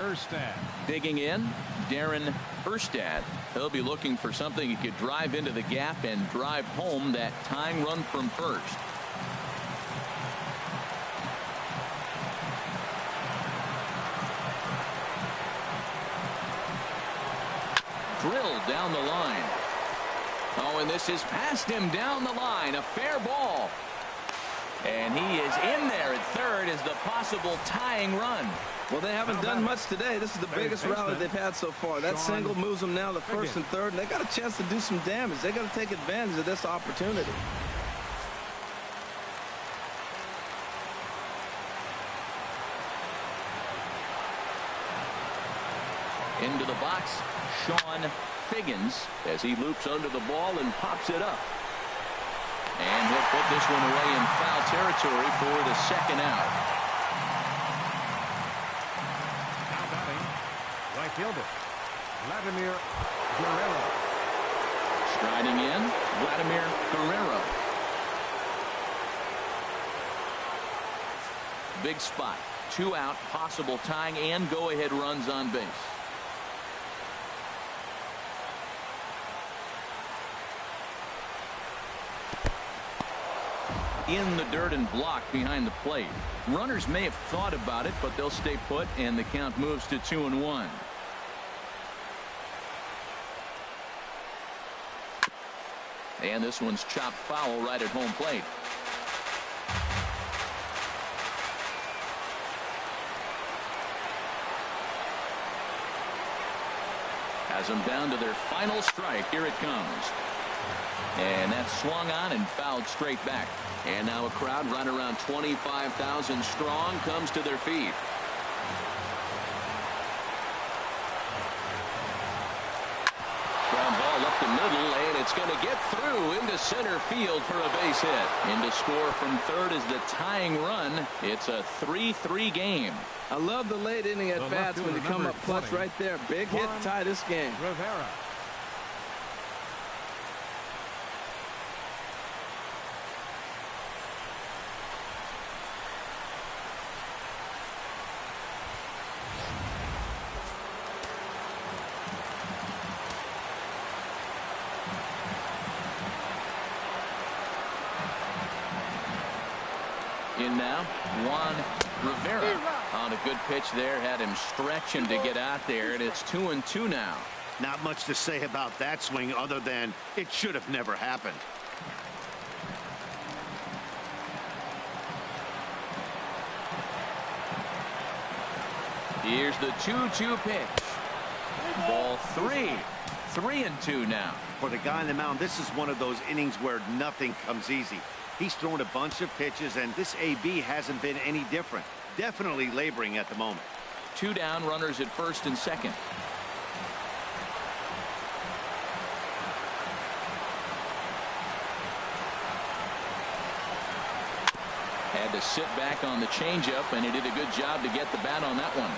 Erstad.
Digging in, Darren Erstad. He'll be looking for something he could drive into the gap and drive home that tying run from first. Drilled down the line. Oh, and this is past him down the line. A fair ball. And he is in there at third as the possible tying run.
Well, they haven't done much today. This is the biggest rally they've had so far. That single moves them now to first and third, and they got a chance to do some damage. They got to take advantage of this opportunity.
Into the box, Sean Figgins, as he loops under the ball and pops it up. And he'll put this one away in foul territory for the second out.
Now batting, right fielder, Vladimir Guerrero.
Striding in, Vladimir Guerrero. Big spot. 2 out, possible tying and go-ahead runs on base. In the dirt and blocked behind the plate. Runners may have thought about it, but they'll stay put, and the count moves to 2-1. And this one's chopped foul right at home plate. Has them down to their final strike. Here it comes. And that's swung on and fouled straight back. And now a crowd right around 25,000 strong comes to their feet. Ground ball up the middle, and it's going to get through into center field for a base hit. In to score from third is the tying run. It's a 3-3 game.
I love the late inning at bats when you come up clutch right there. Big hit to tie this game.
Rivera.
In now, Rivera on a good pitch there, had him stretching to get out there, and it's 2-2 now.
Not much to say about that swing other than it should have never happened.
Here's the 2-2 pitch. Ball 3. 3-2 now.
For the guy on the mound, this is one of those innings where nothing comes easy. He's thrown a bunch of pitches, and this AB hasn't been any different. Definitely laboring at the moment.
2 down, runners at first and second. Had to sit back on the changeup, and he did a good job to get the bat on that one.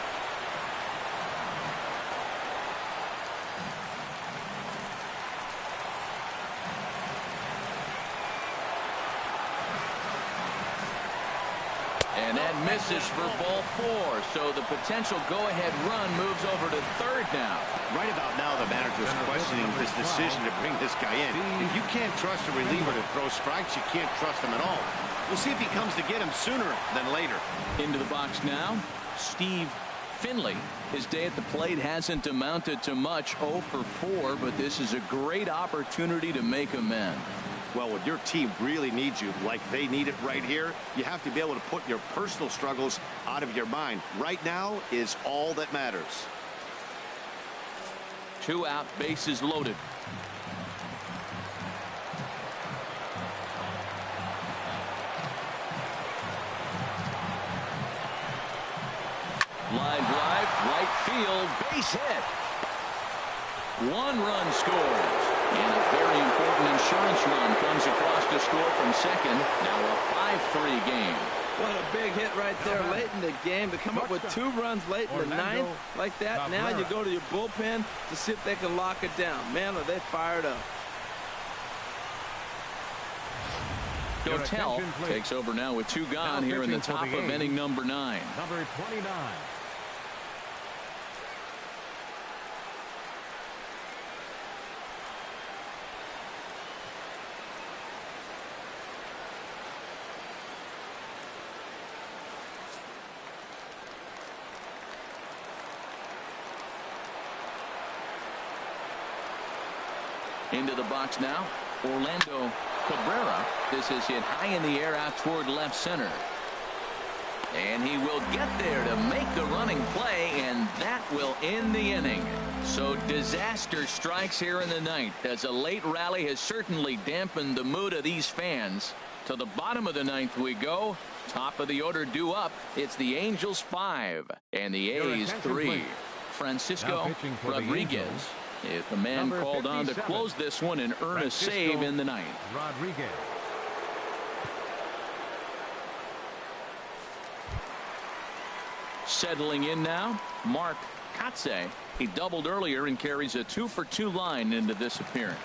And that misses for ball 4. So the potential go-ahead run moves over to third now.
Right about now, the manager's questioning his decision to bring this guy in. If you can't trust a reliever to throw strikes, you can't trust him at all. We'll see if he comes to get him sooner than later.
Into the box now, Steve Finley. His day at the plate hasn't amounted to much, 0 for 4, but this is a great opportunity to make amends.
Well, when your team really needs you, like they need it right here, you have to be able to put your personal struggles out of your mind. Right now is all that matters.
2 out, bases loaded. Line drive, right field, base hit. 1 run scores. And a very important insurance run comes across to score from second. Now a 5-3 game.
What a big hit right there late in the game to come up with 2 runs late in the 9th like that.
Cabrera.
Now you go to your bullpen to see if they can lock it down. Man, are they fired up.
Dotel takes over now with 2 gone here in the top of inning number 9.
Number 29.
Into the box now, Orlando Cabrera. This is hit high in the air out toward left center. And he will get there to make the running play, and that will end the inning. So disaster strikes here in the 9th, as a late rally has certainly dampened the mood of these fans. To the bottom of the 9th we go. Top of the order due up. It's the Angels 5 and the A's 3. Francisco Rodriguez is the man called on to close this one and earn a save in the 9th.
Rodriguez.
Settling in now, Mark Kotsay. He doubled earlier and carries a 2-for-2 line into this appearance.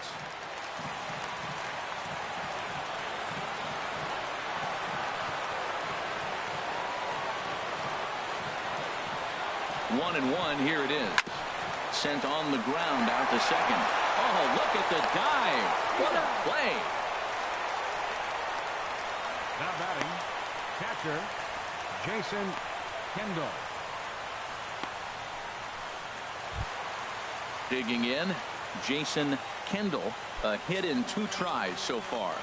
One and one, here it is. Sent on the ground out to second. Oh, look at the dive. What a play.
Now batting, catcher, Jason Kendall.
Digging in, Jason Kendall. A hit in 2 tries so far.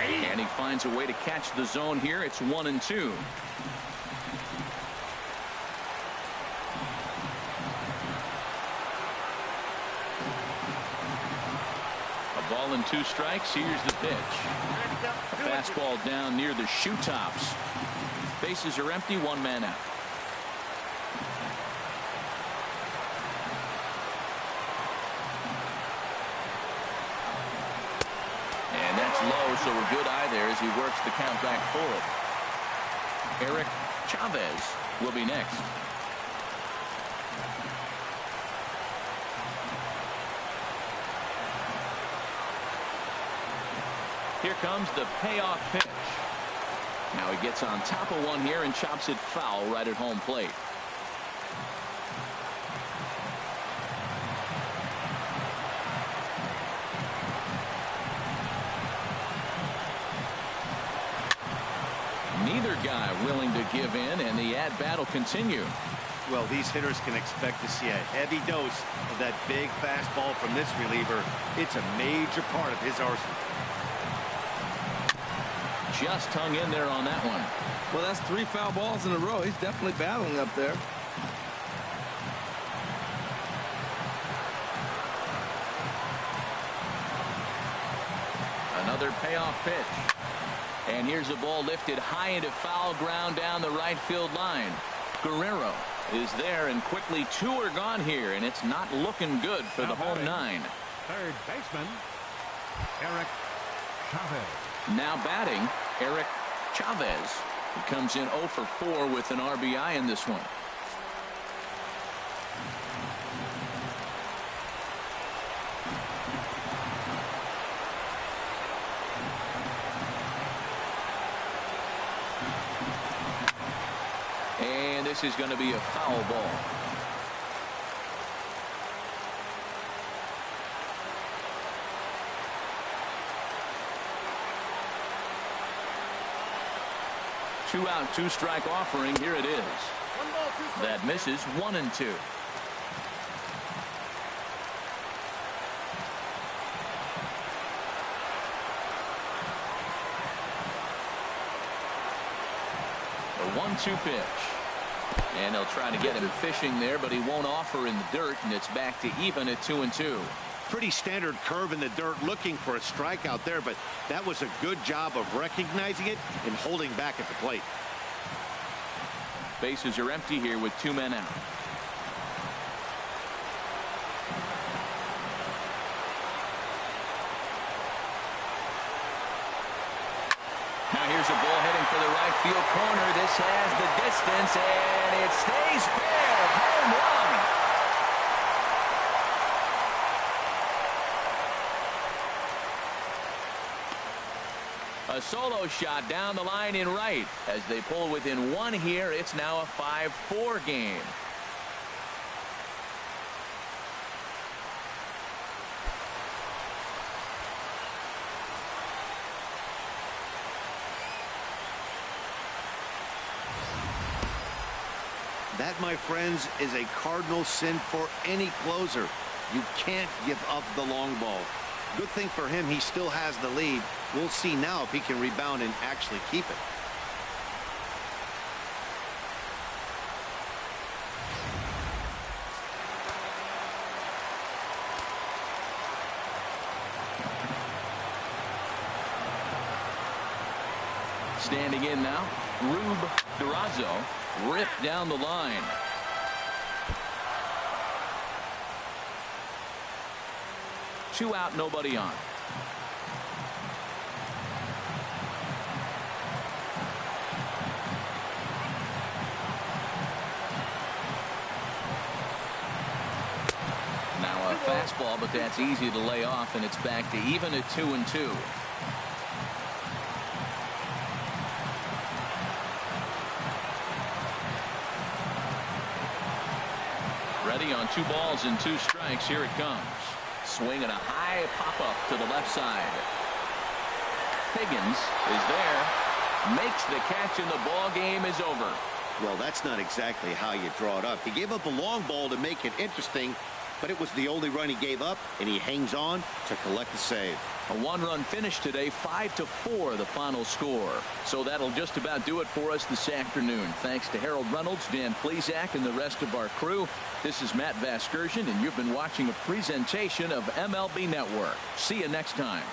And he finds a way to catch the zone here. It's 1-2. A Ball and 2 strikes. Here's the pitch. A fastball down near the shoe tops. Bases are empty. 1 man out. And that's low, so a good eye there as he works the count back forward. Eric Chavez will be next. Here comes the payoff pitch. Now he gets on top of one here and chops it foul right at home plate. Neither guy willing to give in, and the at-bat will continue.
Well, these hitters can expect to see a heavy dose of that big fastball from this reliever. It's a major part of his arsenal.
Just hung in there on that one.
Well, that's 3 foul balls in a row. He's definitely battling up there.
Another payoff pitch. And here's a ball lifted high into foul ground down the right field line. Guerrero is there, and quickly 2 are gone here, and it's not looking good for the home 9.
Third baseman, Eric Chavez.
Now batting, Eric Chavez. He comes in 0 for 4 with an RBI in this one. And this is going to be a foul ball. Two out, 2 strike offering. Here it is. That misses. 1-2. The 1-2 pitch. And they'll try to get him fishing there, but he won't offer in the dirt, and it's back to even at 2-2.
Pretty standard curve in the dirt, looking for a strikeout there, but that was a good job of recognizing it and holding back at the plate.
Bases are empty here with 2 men out. Now here's a ball heading for the right field corner. This has the distance, and it stays fair. Home run. A solo shot down the line in right. As they pull within 1 here, it's now a 5-4 game.
That, my friends, is a cardinal sin for any closer. You can't give up the long ball. Good thing for him, he still has the lead. We'll see now if he can rebound and actually keep it.
Standing in now, Rube Durazo, ripped down the line. Two out, nobody on. Now a fastball, but that's easy to lay off, and it's back to even at 2-2. Ready on 2 balls and 2 strikes. Here it comes. Swing and a high pop-up to the left side. Figgins is there. Makes the catch, and the ball game is over.
Well, that's not exactly how you draw it up. He gave up a long ball to make it interesting, but it was the only run he gave up, and he hangs on to collect the save.
A one-run finish today, 5-4 the final score. So that'll just about do it for us this afternoon. Thanks to Harold Reynolds, Dan Plesac, and the rest of our crew. This is Matt Vasgersian, and you've been watching a presentation of MLB Network. See you next time.